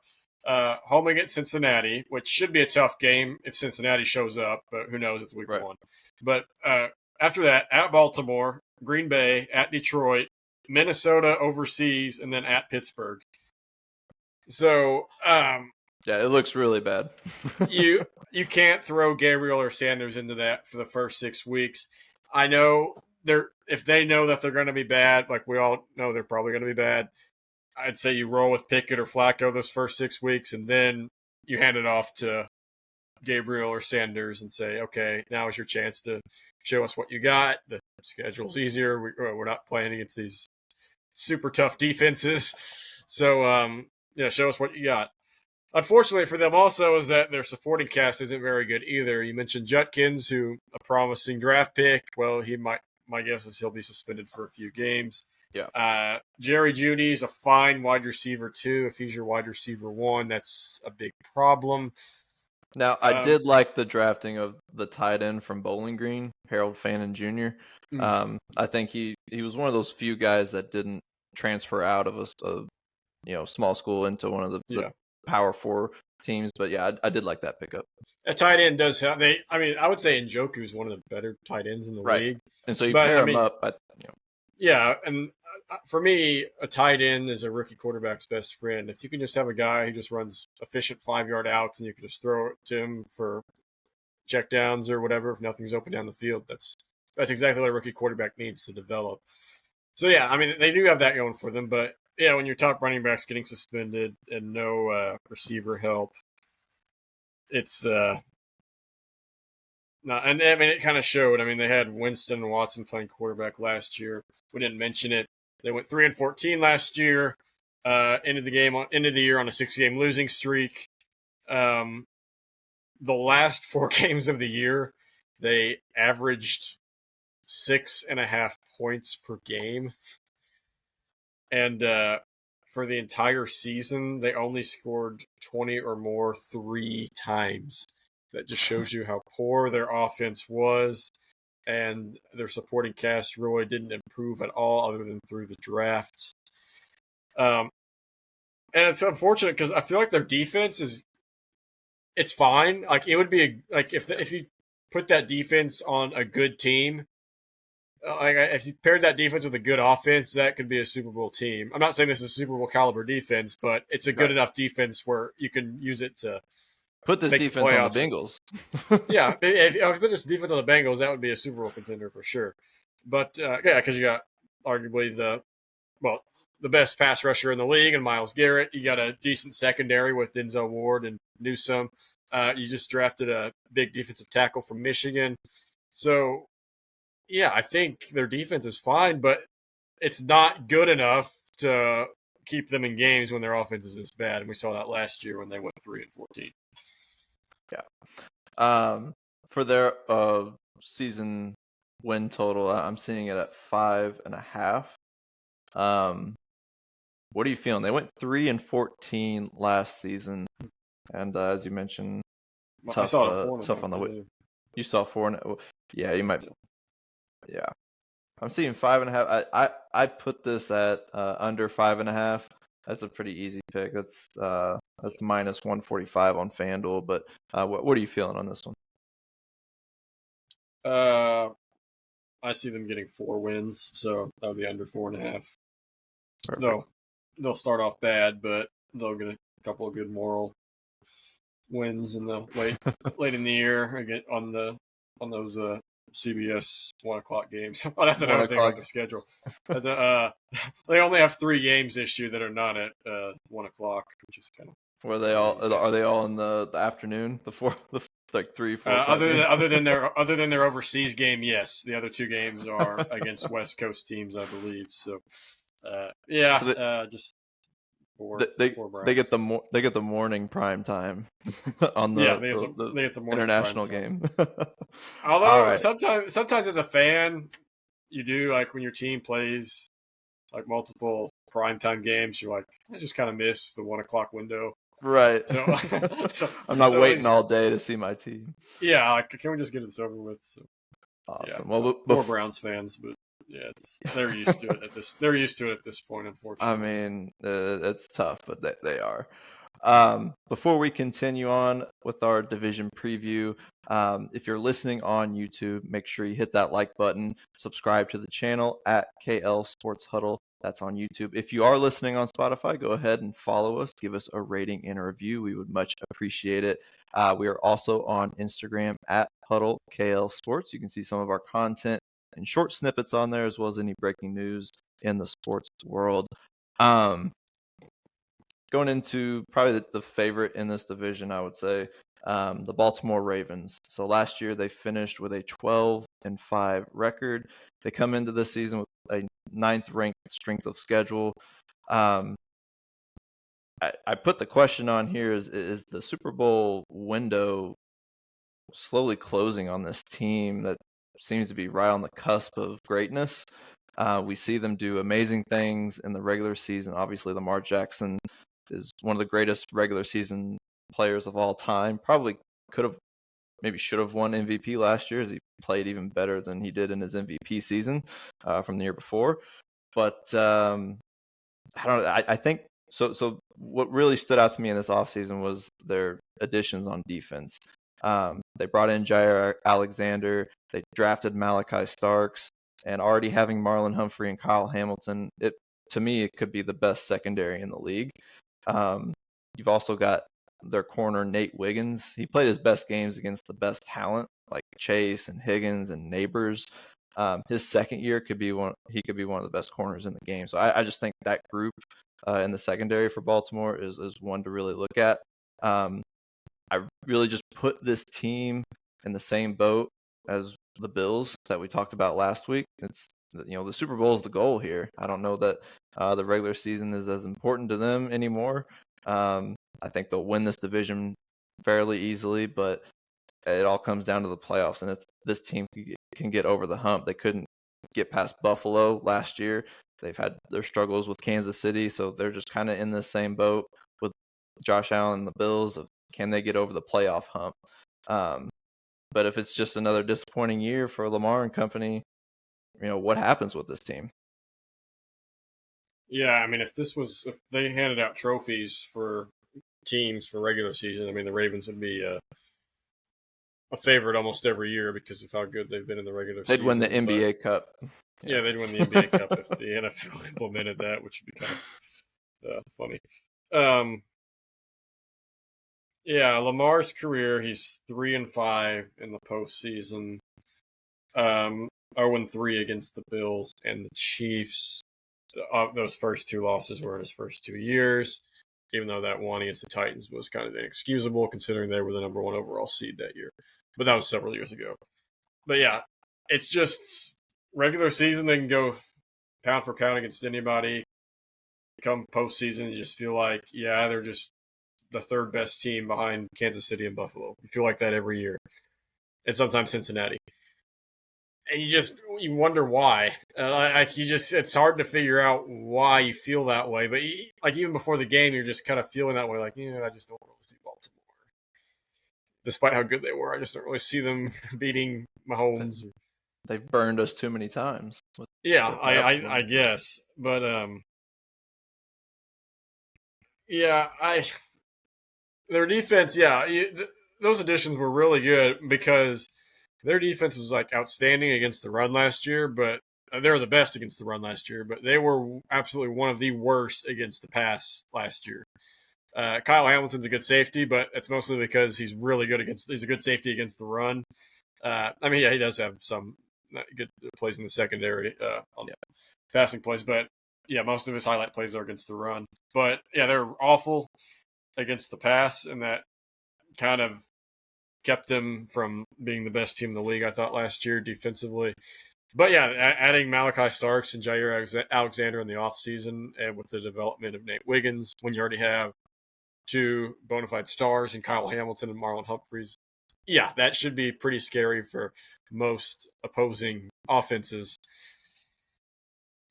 home against Cincinnati, which should be a tough game if Cincinnati shows up, but who knows? It's week Right. 1. But after that, at Baltimore, Green Bay, at Detroit, Minnesota overseas, and then at Pittsburgh. So yeah, it looks really bad. you can't throw Gabriel or Sanders into that for the first 6 weeks. I know if they know that they're going to be bad, like we all know they're probably going to be bad. I'd say you roll with Pickett or Flacco those first 6 weeks, and then you hand it off to Gabriel or Sanders and say, okay, now is your chance to show us what you got. The schedule's easier. We're not playing against these super tough defenses. So, show us what you got. Unfortunately for them also is that their supporting cast isn't very good either. You mentioned Judkins, who a promising draft pick. Well, my guess is he'll be suspended for a few games. Yeah. Jerry Jeudy's a fine wide receiver too. If he's your wide receiver 1, that's a big problem. Now, I did like the drafting of the tight end from Bowling Green, Harold Fannin Jr. I think he was one of those few guys that didn't transfer out of a small school into one of the Power 4 teams. But yeah, I did like that pickup. A tight end does have I would say Njoku is one of the better tight ends in the league. And so you pair them up. Yeah, and for me, a tight end is a rookie quarterback's best friend. If you can just have a guy who just runs efficient 5-yard outs and you can just throw it to him for checkdowns or whatever, if nothing's open down the field, that's exactly what a rookie quarterback needs to develop. So yeah, I mean they do have that going for them, but yeah, when your top running back's getting suspended and no receiver help, it's no, and I mean it kind of showed. I mean they had Winston and Watson playing quarterback last year. We didn't mention it. They went 3-14 last year. Ended the year on a 6-game losing streak. The last 4 games of the year, they averaged 6.5 points per game, and for the entire season, they only scored 20 or more 3 times. That just shows you how poor their offense was, and their supporting cast really didn't improve at all other than through the draft. And it's unfortunate because I feel like their defense it's fine. Like it would be if you put that defense on a good team, like if you paired that defense with a good offense, that could be a Super Bowl team. I'm not saying this is a Super Bowl caliber defense, but it's a good enough defense where you can use it to put this defense on the Bengals. Yeah, if you put this defense on the Bengals, that would be a Super Bowl contender for sure. But yeah, because you got arguably the best pass rusher in the league and Myles Garrett. You got a decent secondary with Denzel Ward and Newsome. You just drafted a big defensive tackle from Michigan. So, yeah, I think their defense is fine, but it's not good enough to keep them in games when their offense is this bad. And we saw that last year when they went 3-14. Yeah. For their season win total, I'm seeing it at 5.5. What are you feeling? They went 3-14 last season, and as you mentioned, tough on the way. You saw 4. Yeah, you might. Yeah, I'm seeing 5.5. I put this at under 5.5. That's a pretty easy pick. That's minus 145 on FanDuel. But what are you feeling on this one? I see them getting 4 wins, so that would be under 4.5. Perfect. They'll start off bad, but they'll get a couple of good moral wins in the late in the year again on those CBS 1:00 games. Oh, that's another thing about their schedule. They only have 3 games this year that are not at 1:00, which is kind of. Are they all in the afternoon? Like 3, 4, 5 other than their overseas game, yes. The other 2 games are against West Coast teams, I believe. So, just poor Browns. They get the morning prime time on they get the morning international prime time. game. Although sometimes as a fan, you do like when your team plays like multiple primetime games, you're like, I just kind of miss the 1:00 window. Right. So, I'm not waiting all day to see my team. Yeah, like, can we just get this over with? So, awesome. Yeah, poor Browns fans, but yeah, they're used to it at this. They're used to it at this point, unfortunately. I mean, it's tough, but they are. Before we continue on with our division preview, if you're listening on YouTube, make sure you hit that like button, subscribe to the channel at KL Sports Huddle. That's on YouTube. If you are listening on Spotify, go ahead and follow us. Give us a rating and a review. We would much appreciate it. We are also on Instagram at Huddle KL Sports. You can see some of our content and short snippets on there, as well as any breaking news in the sports world. Going into probably the favorite in this division, I would say, the Baltimore Ravens. So last year they finished with a 12-5 record. They come into this season with a 9th ranked strength of schedule. I put the question on here: is the Super Bowl window slowly closing on this team that seems to be right on the cusp of greatness? We see them do amazing things in the regular season. Obviously, Lamar Jackson is one of the greatest regular season players of all time. Probably should have won MVP last year, as he played even better than he did in his MVP season from the year before. But I don't know. I think so. So what really stood out to me in this offseason was their additions on defense. They brought in Jair Alexander. They drafted Malachi Starks, and already having Marlon Humphrey and Kyle Hamilton, to me, it could be the best secondary in the league. You've also got their corner, Nate Wiggins. He played his best games against the best talent like Chase and Higgins and Neighbors. His second year could be one of the best corners in the game. So I just think that group in the secondary for Baltimore is one to really look at. I really just put this team in the same boat as the Bills that we talked about last week. It's the Super Bowl is the goal here. I don't know that the regular season is as important to them anymore. I think they'll win this division fairly easily, but it all comes down to the playoffs, and this team can get over the hump. They couldn't get past Buffalo last year. They've had their struggles with Kansas City, so they're just kind of in the same boat with Josh Allen and the Bills of can they get over the playoff hump. But if it's just another disappointing year for Lamar and company, what happens with this team? Yeah, I mean, if they handed out trophies for teams for regular season, I mean, the Ravens would be a favorite almost every year because of how good they've been in the regular season. They'd win the NBA Cup. Yeah, they'd win the NBA Cup if the NFL implemented that, which would be kind of funny. Yeah, Lamar's career, he's 3-5 in the postseason. 0-3 against the Bills and the Chiefs. Those first 2 losses were in his first 2 years, even though that one against the Titans was kind of inexcusable considering they were the number 1 overall seed that year. But that was several years ago. But yeah, it's just regular season, they can go pound for pound against anybody. Come postseason, you just feel like, yeah, they're just the 3rd best team behind Kansas City and Buffalo. You feel like that every year. And sometimes Cincinnati. And you wonder why. It's hard to figure out why you feel that way. But even before the game, you're just kind of feeling that way. Like, I just don't really see Baltimore. Despite how good they were, I just don't really see them beating Mahomes. They've burned us too many times. Yeah, I guess. But, their defense, those additions were really good because their defense was like outstanding against the run last year, but they were the best against the run last year, but they were absolutely one of the worst against the pass last year. Kyle Hamilton's a good safety, but it's mostly because he's really good he's a good safety against the run. I mean, yeah, he does have some good plays in the secondary on passing plays, but yeah, most of his highlight plays are against the run. But yeah, they're awful against the pass, and that kind of kept them from being the best team in the league, I thought, last year defensively. But yeah, adding Malachi Starks and Jair Alexander in the offseason, and with the development of Nate Wiggins, when you already have two bona fide stars in Kyle Hamilton and Marlon Humphreys, yeah, that should be pretty scary for most opposing offenses.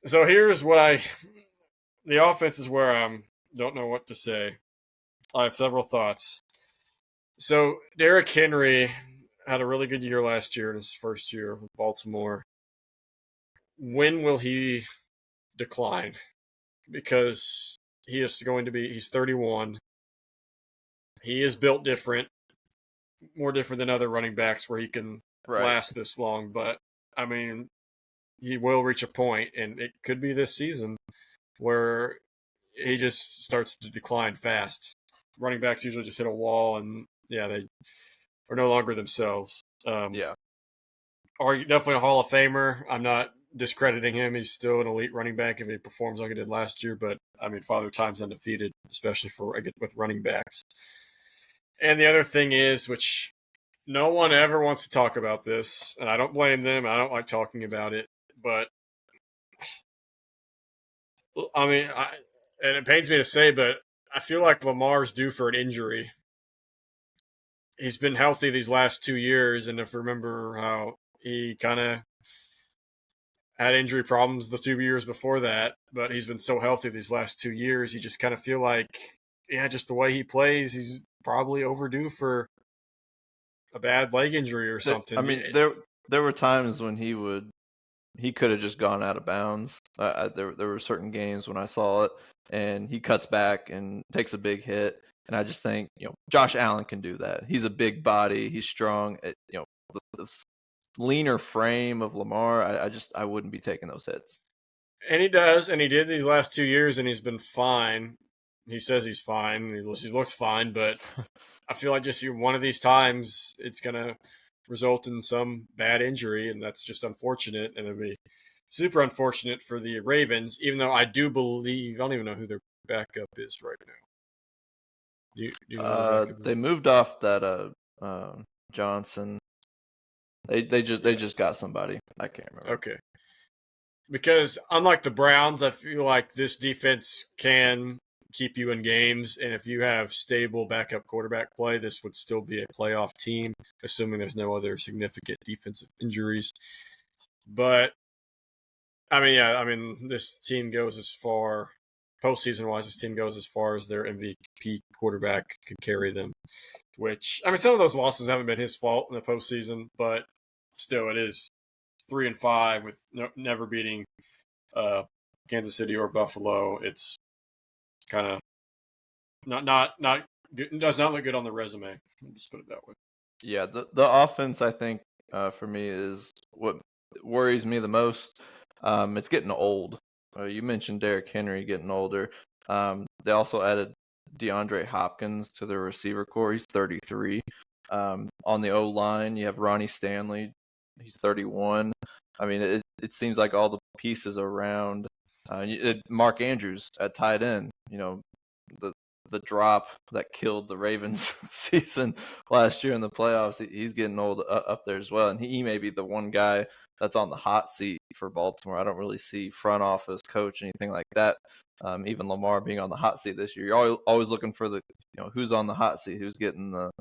So here's the offense is where I don't know what to say. I have several thoughts. So Derrick Henry had a really good year last year in his first year with Baltimore. When will he decline? Because he's 31. He is built different, more different than other running backs where he can last this long. But, I mean, he will reach a point, and it could be this season, where he just starts to decline fast. Running backs usually just hit a wall, and, yeah, they are no longer themselves. Are definitely a Hall of Famer. I'm not discrediting him. He's still an elite running back if he performs like he did last year. But, I mean, Father Time's undefeated, especially with running backs. And the other thing is, which no one ever wants to talk about this, and I don't blame them. I don't like talking about it. But, I mean, and it pains me to say, but I feel like Lamar's due for an injury. He's been healthy these last 2 years, and if you remember how he kind of had injury problems the 2 years before that, but he's been so healthy these last 2 years, you just kind of feel like, yeah, just the way he plays, he's probably overdue for a bad leg injury or something. I mean, there were times when he could have just gone out of bounds. There were certain games when I saw it, and he cuts back and takes a big hit, and I just think, Josh Allen can do that. He's a big body, he's strong. The leaner frame of Lamar, I wouldn't be taking those hits. And he does, and he did these last 2 years, and he's been fine. He says he's fine. He looks fine, but I feel like just one of these times it's going to result in some bad injury, and that's just unfortunate, and it'll be super unfortunate for the Ravens, even though I do believe – I don't even know who their backup is right now. Do you know they moved off that Johnson. They just got somebody. I can't remember. Okay. Because unlike the Browns, I feel like this defense can keep you in games, and if you have stable backup quarterback play, this would still be a playoff team, assuming there's no other significant defensive injuries. But, this team goes as far, postseason-wise, this team goes as far as their MVP quarterback could carry them, which, some of those losses haven't been his fault in the postseason, but still it is 3-5 with never beating Kansas City or Buffalo. It's kind of not good, does not look good on the resume. I'll just put it that way. Yeah, the offense, I think, for me, is what worries me the most. It's getting old. You mentioned Derrick Henry getting older. They also added DeAndre Hopkins to their receiver core. He's 33. On the O-line, you have Ronnie Stanley. He's 31. It seems like all the pieces around Mark Andrews at tight end. The drop that killed the Ravens season last year in the playoffs, he's getting old up there as well. And he may be the one guy that's on the hot seat for Baltimore. I don't really see front office, coach, anything like that. Even Lamar being on the hot seat this year. You're always looking for who's on the hot seat, who's getting the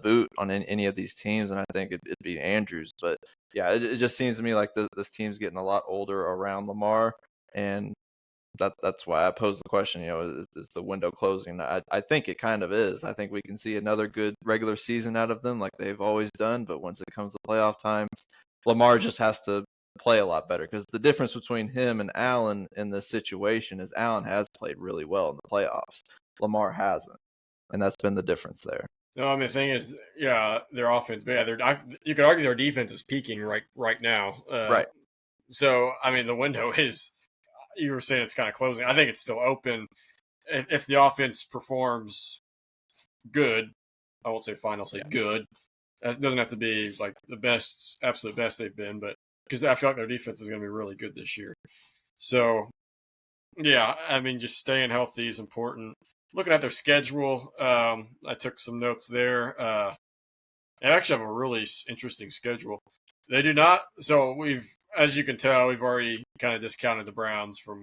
boot on any of these teams, and I think it'd be Andrews. But yeah, it just seems to me like this team's getting a lot older around Lamar, and that's why I posed the question. Is the window closing? I think it kind of is. I think we can see another good regular season out of them, like they've always done. But once it comes to playoff time, Lamar just has to play a lot better, because the difference between him and Allen in this situation is Allen has played really well in the playoffs. Lamar hasn't, and that's been the difference there. No, I mean the thing is, yeah, their offense. Yeah, you could argue their defense is peaking right now. Right. So I mean, the window is. You were saying it's kind of closing. I think it's still open. If the offense performs good, I won't say fine. I'll say good. It doesn't have to be like the best, absolute best they've been, but because I feel like their defense is going to be really good this year. So yeah, I mean, just staying healthy is important. Looking at their schedule, I took some notes there. They actually have a really interesting schedule. They do not. So as you can tell, we've already kind of discounted the Browns from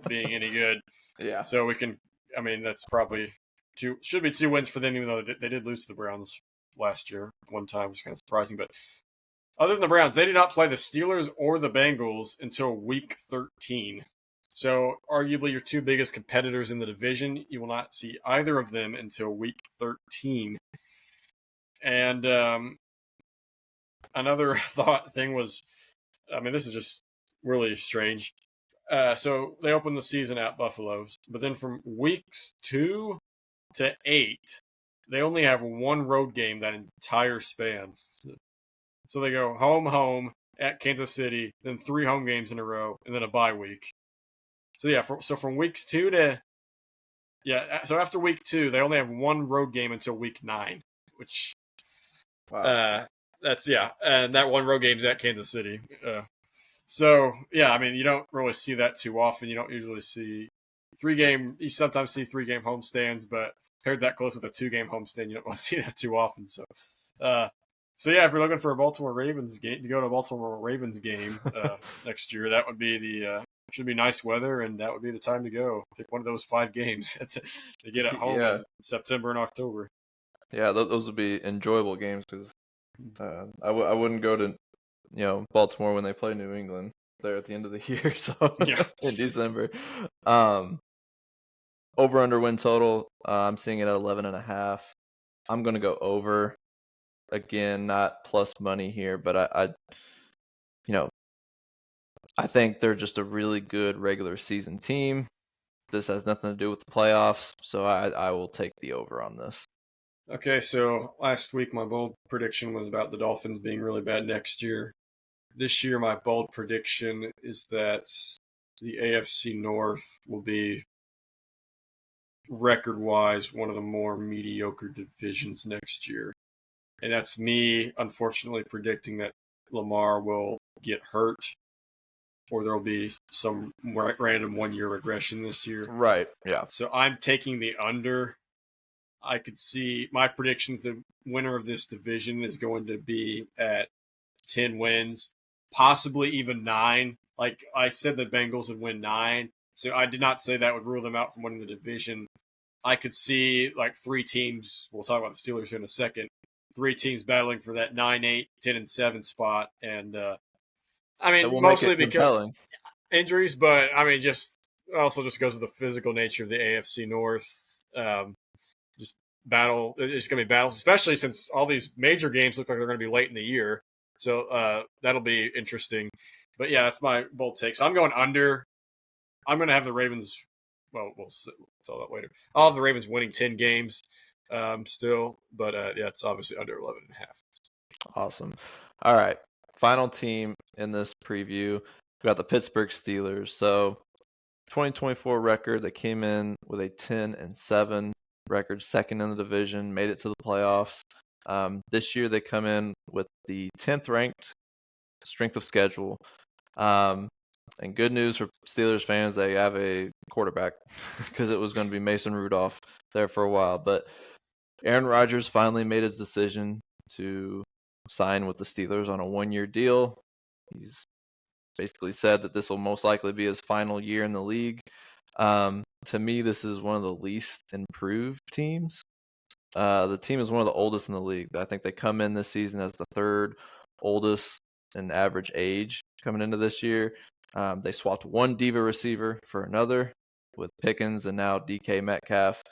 being any good. Yeah. So we can. I mean, that's probably should be 2 wins for them, even though they did lose to the Browns last year one time, which is kind of surprising. But other than the Browns, they did not play the Steelers or the Bengals until Week 13. So arguably your two biggest competitors in the division, you will not see either of them until Week 13. And another thing was, I mean, this is just really strange. So they opened the season at Buffalo's, but then from weeks 2 to 8, they only have one road game that entire span. So they go home at Kansas City, then 3 home games in a row, and then a bye week. So yeah, so from weeks 2 to so after week 2, they only have one road game until week 9, which that's and that one road game's at Kansas City. So yeah, I mean, you don't really see that too often. You don't usually see you sometimes see 3-game homestands, but paired that close with a 2-game homestand, you don't want to see that too often. So yeah, if you're looking for a Baltimore Ravens game to go to a Baltimore Ravens game next year, that would be should be nice weather, and that would be the time to go. Pick one of those 5 games to get at home in September and October. Yeah, those would be enjoyable games because I wouldn't go to Baltimore when they play New England there at the end of the year, so in December. Over under win total, I'm seeing it at 11.5. I'm gonna go over. Again, not plus money here, but I think they're just a really good regular season team. This has nothing to do with the playoffs, so I will take the over on this. Okay, so last week my bold prediction was about the Dolphins being really bad next year. This year my bold prediction is that the AFC North will be record-wise one of the more mediocre divisions next year. And that's me, unfortunately, predicting that Lamar will get hurt or there'll be some random one-year regression this year. Right, yeah. So I'm taking the under. I could see my predictions, the winner of this division is going to be at 10 wins, possibly even 9. Like I said, the Bengals would win 9. So I did not say that would rule them out from winning the division. I could see like 3 teams, we'll talk about the Steelers here in a second, 3 teams battling for that 9-8, 10-7 spot. And I mean, mostly because injuries, but I mean, just also just goes with the physical nature of the AFC North. Just battle. It's going to be battles, especially since all these major games look like they're going to be late in the year. So that'll be interesting. But yeah, that's my bold take. So I'm going under. I'm going to have the Ravens. Well, we'll tell that later. I'll have the Ravens winning 10 games still. But yeah, it's obviously under 11.5. Awesome. All right. Final team in this preview. We got the Pittsburgh Steelers. So 2024 record, they came in with a 10-7 record, second in the division, made it to the playoffs. This year they come in with the 10th ranked strength of schedule. And good news for Steelers fans, they have a quarterback because it was going to be Mason Rudolph there for a while. But Aaron Rodgers finally made his decision to sign with the Steelers on a 1-year deal. He's basically said that this will most likely be his final year in the league. To me, this is one of the least improved teams. The team is one of the oldest in the league. I think they come in this season as the 3rd oldest in average age coming into this year. They swapped one diva receiver for another with Pickens and now DK Metcalf.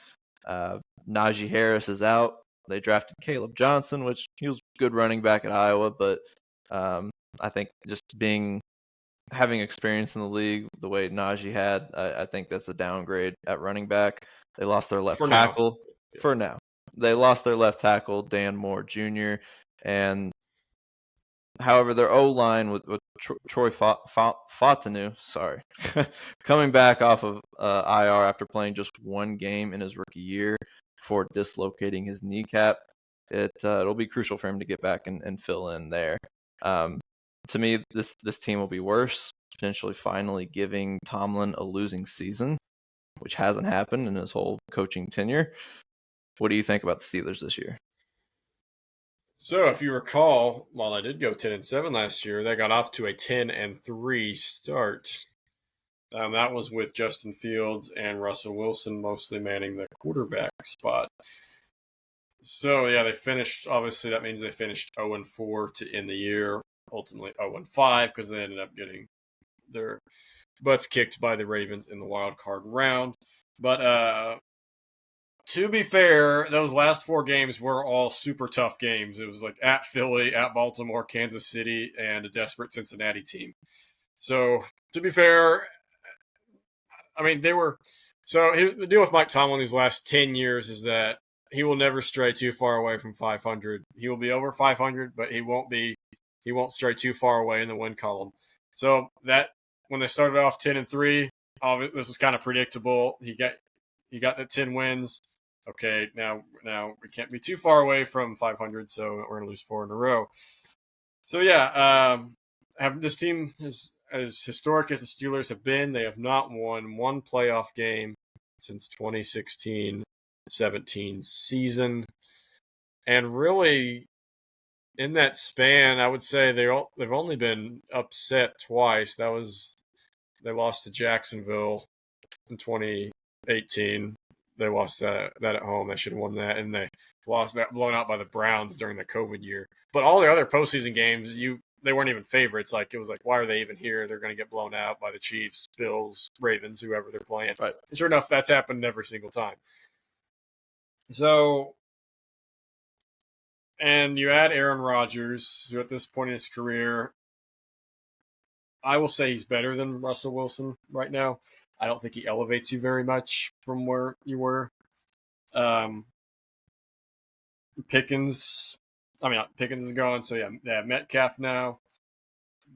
Najee Harris is out. They drafted Caleb Johnson, which he was a good running back at Iowa, but I think just having experience in the league the way Najee had, I think that's a downgrade at running back. They lost their left tackle for now. they lost their left tackle, Dan Moore Jr., and however, their O-line with Troy Fautanu, sorry, coming back off of IR after playing just one game in his rookie year before dislocating his kneecap, it'll be crucial for him to get back and fill in there. To me, this team will be worse, potentially finally giving Tomlin a losing season, which hasn't happened in his whole coaching tenure. What do you think about the Steelers this year? So, if you recall, while I did go 10-7 last year, they got off to a 10-3 start. That was with Justin Fields and Russell Wilson mostly manning the quarterback spot. So, yeah, they finished. Obviously, that means they finished 0-4 to end the year. Ultimately, 0-5 because they ended up getting their butts kicked by the Ravens in the wild card round. But to be fair, those last 4 games were all super tough games. It was like at Philly, at Baltimore, Kansas City, and a desperate Cincinnati team. So, to be fair, I mean, they were. So, the deal with Mike Tomlin these last 10 years is that he will never stray too far away from 500. He will be over 500, but he won't stray too far away in the win column. So, that when they started off 10-3, this was kind of predictable. He got the 10 wins. Okay, now we can't be too far away from 500, so we're going to lose 4 in a row. So yeah, have this team is as historic as the Steelers have been. They have not won one playoff game since 2016-17 season, and really in that span, I would say they've only been upset twice. They lost to Jacksonville in 2018. They lost that at home. They should have won that, and they lost that blown out by the Browns during the COVID year. But all the other postseason games, they weren't even favorites. Like it was like, why are they even here? They're going to get blown out by the Chiefs, Bills, Ravens, whoever they're playing. Right. And sure enough, that's happened every single time. So, and you add Aaron Rodgers, who at this point in his career, I will say he's better than Russell Wilson right now. I don't think he elevates you very much from where you were. Pickens is gone, so yeah, they have Metcalf now.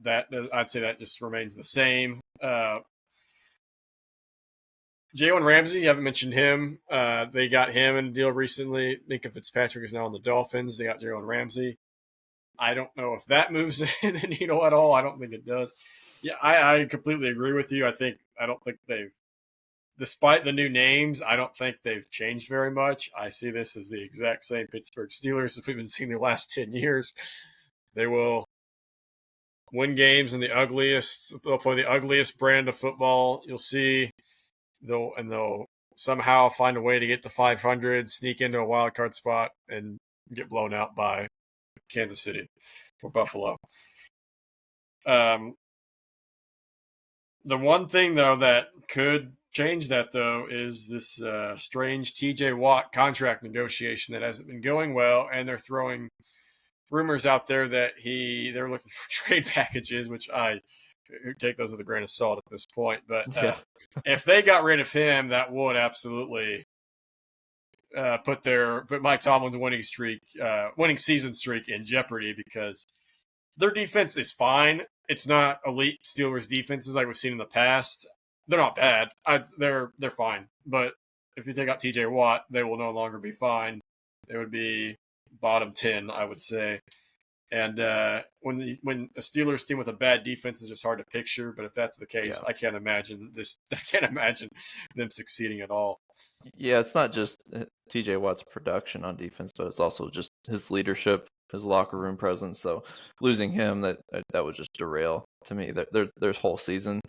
I'd say that just remains the same. Jalen Ramsey, you haven't mentioned him. They got him in a deal recently. Minka Fitzpatrick is now on the Dolphins. They got Jalen Ramsey. I don't know if that moves the needle at all. I don't think it does. Yeah, I completely agree with you. I don't think despite the new names, I don't think they've changed very much. I see this as the exact same Pittsburgh Steelers as we've been seeing the last 10 years. They will win games in they'll play the ugliest brand of football you'll see. They'll somehow find a way to get to 500, sneak into a wild card spot, and get blown out by Kansas City or Buffalo. The one thing, though, that could change that, though, is this strange TJ Watt contract negotiation that hasn't been going well, and they're throwing rumors out there that they're looking for trade packages, which I take those with a grain of salt at this point. But if they got rid of him, that would absolutely put Mike Tomlin's winning season streak in jeopardy, because their defense is fine. It's not elite Steelers defenses like we've seen in the past. They're not bad. They're fine. But if you take out TJ Watt, they will no longer be fine. They would be bottom 10, I would say. And when a Steelers team with a bad defense is just hard to picture. But if that's the case, I can't imagine them succeeding at all. Yeah, it's not just TJ Watt's production on defense, but it's also just his leadership, his locker room presence. So losing him, that would just derail, to me, their whole season.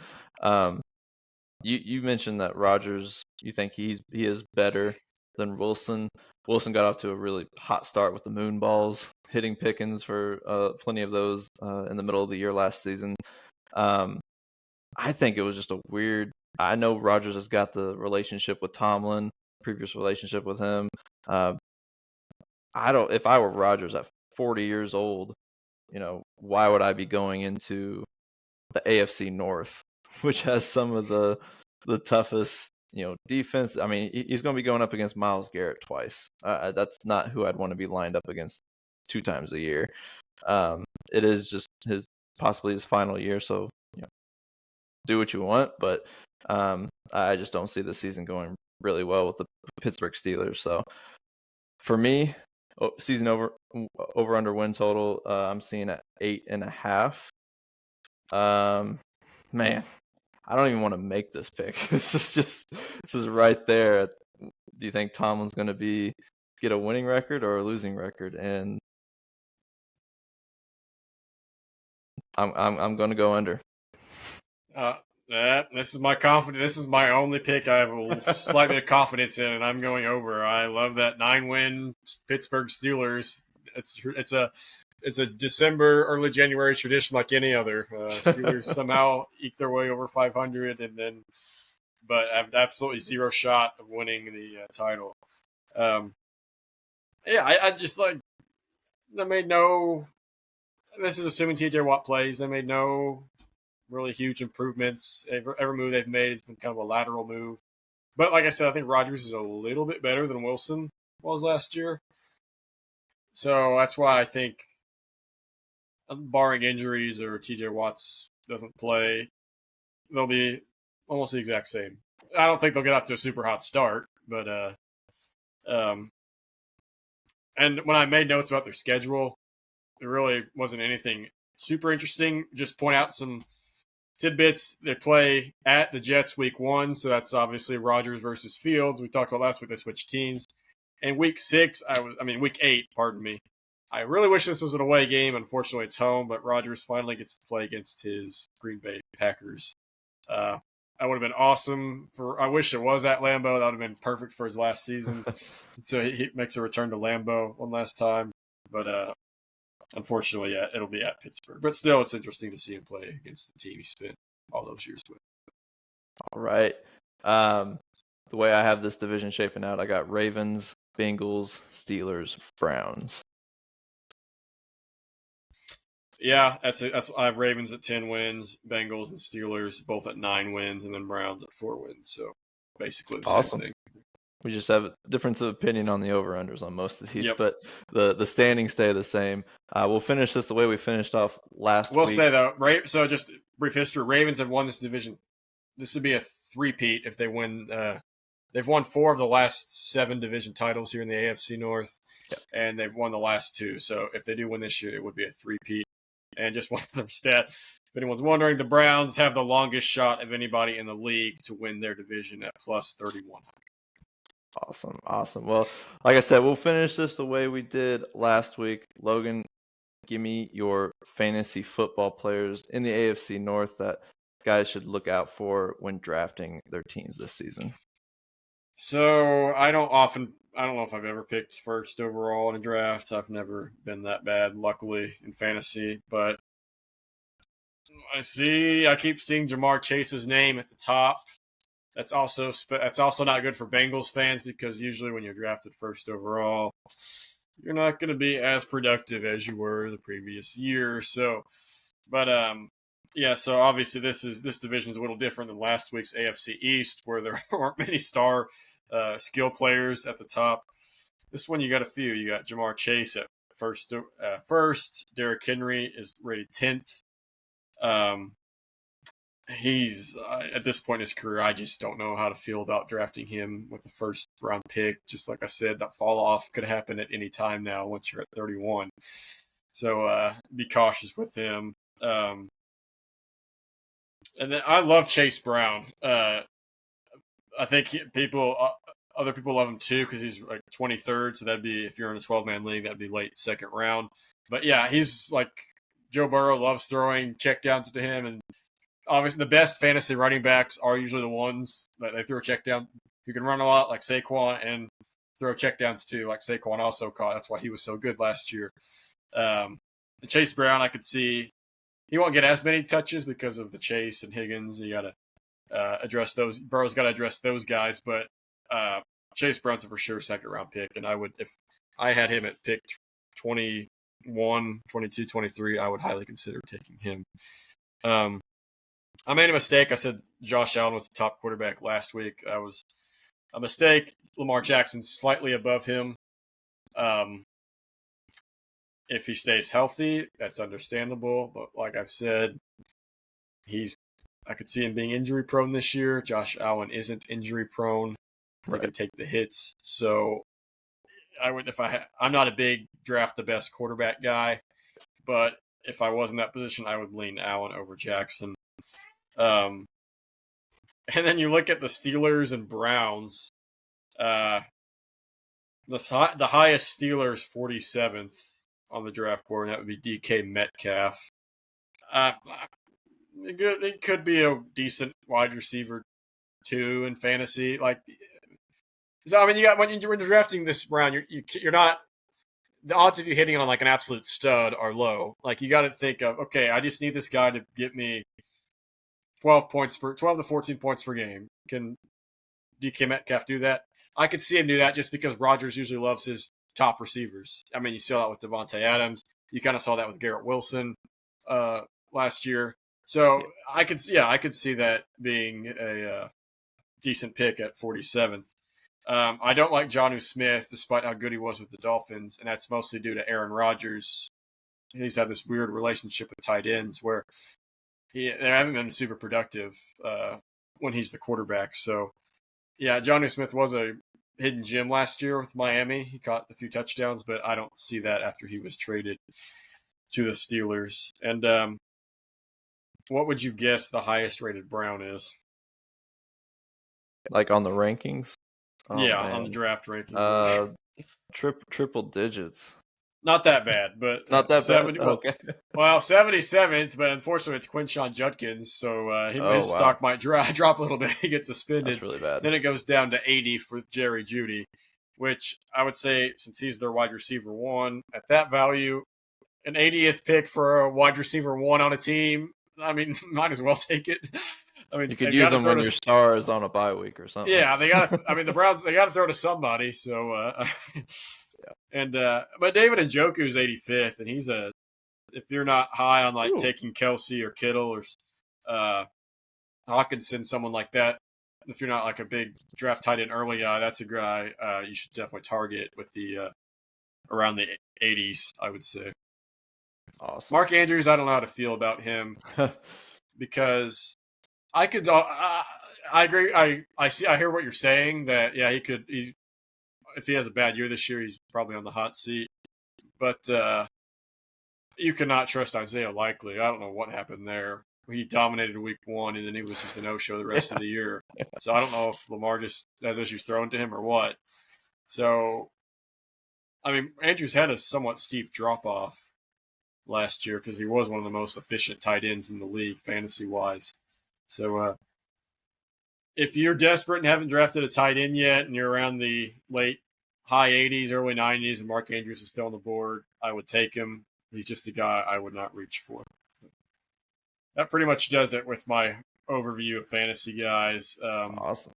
You mentioned that Rodgers, you think he is better than Wilson. Wilson got off to a really hot start with the moon balls, hitting Pickens for plenty of those in the middle of the year last season. I think it was just a weird. I know Rodgers has got the relationship with Tomlin, previous relationship with him. If I were Rodgers at 40 years old, why would I be going into the AFC North, which has some of the toughest defense. I mean, he's going to be going up against Myles Garrett twice. That's not who I'd want to be lined up against 2 times a year. It is just possibly his final year, so do what you want. But I just don't see the season going really well with the Pittsburgh Steelers. So for me, season over under win total, I'm seeing at 8.5. Man, I don't even want to make this pick. This is right there. Do you think Tomlin's going to get a winning record or a losing record? And I'm going to go under. This is my confidence. This is my only pick I have a slight bit of confidence in, and I'm going over. I love that 9-win Pittsburgh Steelers. It's a December, early January tradition like any other. Steelers somehow eke their way over 500, but have absolutely zero shot of winning the title. I just like they made no. This is assuming T.J. Watt plays. They made no really huge improvements. Every move they've made has been kind of a lateral move. But like I said, I think Rodgers is a little bit better than Wilson was last year. So that's why I think, barring injuries or T.J. Watts doesn't play, they'll be almost the exact same. I don't think they'll get off to a super hot start, but and when I made notes about their schedule, there really wasn't anything super interesting. Just point out some tidbits. They play at the Jets week 1, so that's obviously Rodgers versus Fields. We talked about last week they switched teams. And week 8, pardon me. I really wish this was an away game. Unfortunately, it's home, but Rodgers finally gets to play against his Green Bay Packers. That would have been awesome. I wish it was at Lambeau. That would have been perfect for his last season. So he makes a return to Lambeau one last time. But unfortunately, yeah, it'll be at Pittsburgh. But still, it's interesting to see him play against the team he spent all those years with. All right. The way I have this division shaping out, I got Ravens, Bengals, Steelers, Browns. Yeah, that's I have Ravens at 10 wins, Bengals and Steelers both at 9 wins, and then Browns at 4 wins. So basically the same thing. We just have a difference of opinion on the over-unders on most of these, but the standings stay the same. We'll finish this the way we finished off last week. We'll say, though, so just brief history, Ravens have won this division. This would be a three-peat if they win. They've won 4 of the last 7 division titles here in the AFC North, and they've won the last 2. So if they do win this year, it would be a three-peat. And just one other stat, if anyone's wondering, the Browns have the longest shot of anybody in the league to win their division at plus 3,100. Awesome. Well, like I said, we'll finish this the way we did last week. Logan, give me your fantasy football players in the AFC North that guys should look out for when drafting their teams this season. So I don't know if I've ever picked first overall in a draft. I've never been that bad, luckily, in fantasy. But I keep seeing Jamar Chase's name at the top. That's also not good for Bengals fans because usually when you're drafted first overall, you're not going to be as productive as you were the previous year. So, but so obviously this division is a little different than last week's AFC East, where there aren't many star skill players at the top. This one you got a few. You got Jamar Chase at first. Derrick Henry is rated 10th. He's at this point in his career, I just don't know how to feel about drafting him with the first round pick. Just like I said, that fall off could happen at any time now once you're at 31. So be cautious with him. And then I love Chase Brown. I think other people love him too because he's like 23rd. So that'd be, if you're in a 12-man league, that'd be late second round. But yeah, he's like Joe Burrow loves throwing checkdowns to him, and obviously the best fantasy running backs are usually the ones that they throw a check down. You can run a lot like Saquon and throw checkdowns too, like Saquon also caught. That's why he was so good last year. Chase Brown, I could see he won't get as many touches because of the Chase and Higgins. You got to address those. Burrow's got to address those guys, but Chase Brown's a for sure second round pick. And I would, if I had him at pick 21, 22, 23, I would highly consider taking him. I made a mistake. I said Josh Allen was the top quarterback last week. That was a mistake. Lamar Jackson's slightly above him. If he stays healthy, that's understandable. But like I've said, I could see him being injury prone this year. Josh Allen isn't injury prone. He can take the hits. So I'm not a big draft the best quarterback guy, but if I was in that position, I would lean Allen over Jackson. And then you look at the Steelers and Browns. The highest Steelers 47th on the draft board, and that would be DK Metcalf. It could be a decent wide receiver too in fantasy. So I mean, when you're drafting this round, you're not, the odds of you hitting on like an absolute stud are low. Like you got to think of, okay, I just need this guy to get me 12 to 14 points per game. Can DK Metcalf do that? I could see him do that just because Rodgers usually loves his top receivers. I mean, you saw that with Devontae Adams. You kind of saw that with Garrett Wilson last year. So I could see that being a decent pick at 47th. I don't like Jonnu Smith, despite how good he was with the Dolphins, and that's mostly due to Aaron Rodgers. He's had this weird relationship with tight ends where they haven't been super productive when he's the quarterback. So, yeah, Jonnu Smith was a hidden gem last year with Miami. He caught a few touchdowns, but I don't see that after he was traded to the Steelers. And what would you guess the highest rated Brown is? Like on the rankings? Oh, yeah, man. On the draft rankings. Triple digits. Not that bad, but not that 70, bad. Okay. Well, 77th, but unfortunately it's Quinshon Judkins, so his stock might drop a little bit. He gets suspended. That's really bad. Then it goes down to 80 for Jerry Jeudy, which I would say, since he's their wide receiver one, at that value, an 80th pick for a wide receiver one on a team, I mean, might as well take it. I mean, you could use them when your star is on a bye week or something. Yeah, the Browns, they got to throw to somebody, so And but David Njoku's 85th, and he's if you're not high on taking Kelsey or Kittle or Hawkinson, someone like that, if you're not like a big draft tight end early guy, that's a guy you should definitely target with the around the 80s, I would say. Awesome. Mark Andrews, I don't know how to feel about him because I agree. I hear what you're saying that he could. If he has a bad year this year, he's probably on the hot seat. But you cannot trust Isaiah Likely. I don't know what happened there. He dominated week one, and then he was just a no-show the rest of the year. So I don't know if Lamar just has issues thrown to him or what. So, I mean, Andrews had a somewhat steep drop-off last year because he was one of the most efficient tight ends in the league, fantasy-wise. So, if you're desperate and haven't drafted a tight end yet and you're around the high 80s, early 90s, and Mark Andrews is still on the board, I would take him. He's just a guy I would not reach for. That pretty much does it with my overview of fantasy guys. Awesome.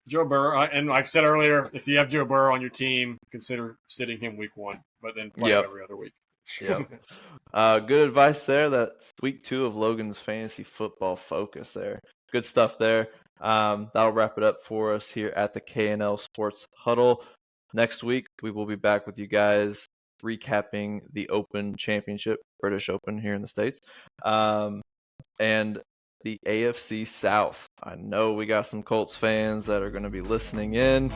Joe Burrow, and like I said earlier, if you have Joe Burrow on your team, consider sitting him week one, but then play every other week. Good advice there. That's week 2 of Logan's fantasy football focus there. Good stuff there. That'll wrap it up for us here at the K&L Sports Huddle. Next week, we will be back with you guys recapping the Open Championship, British Open here in the States, and the AFC South. I know we got some Colts fans that are going to be listening in,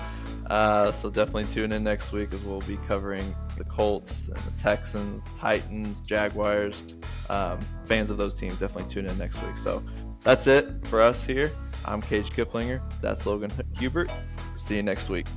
so definitely tune in next week as we'll be covering the Colts and the Texans, Titans, Jaguars. Fans of those teams, definitely tune in next week. So that's it for us here. I'm Cage Kiplinger. That's Logan Hubert. See you next week.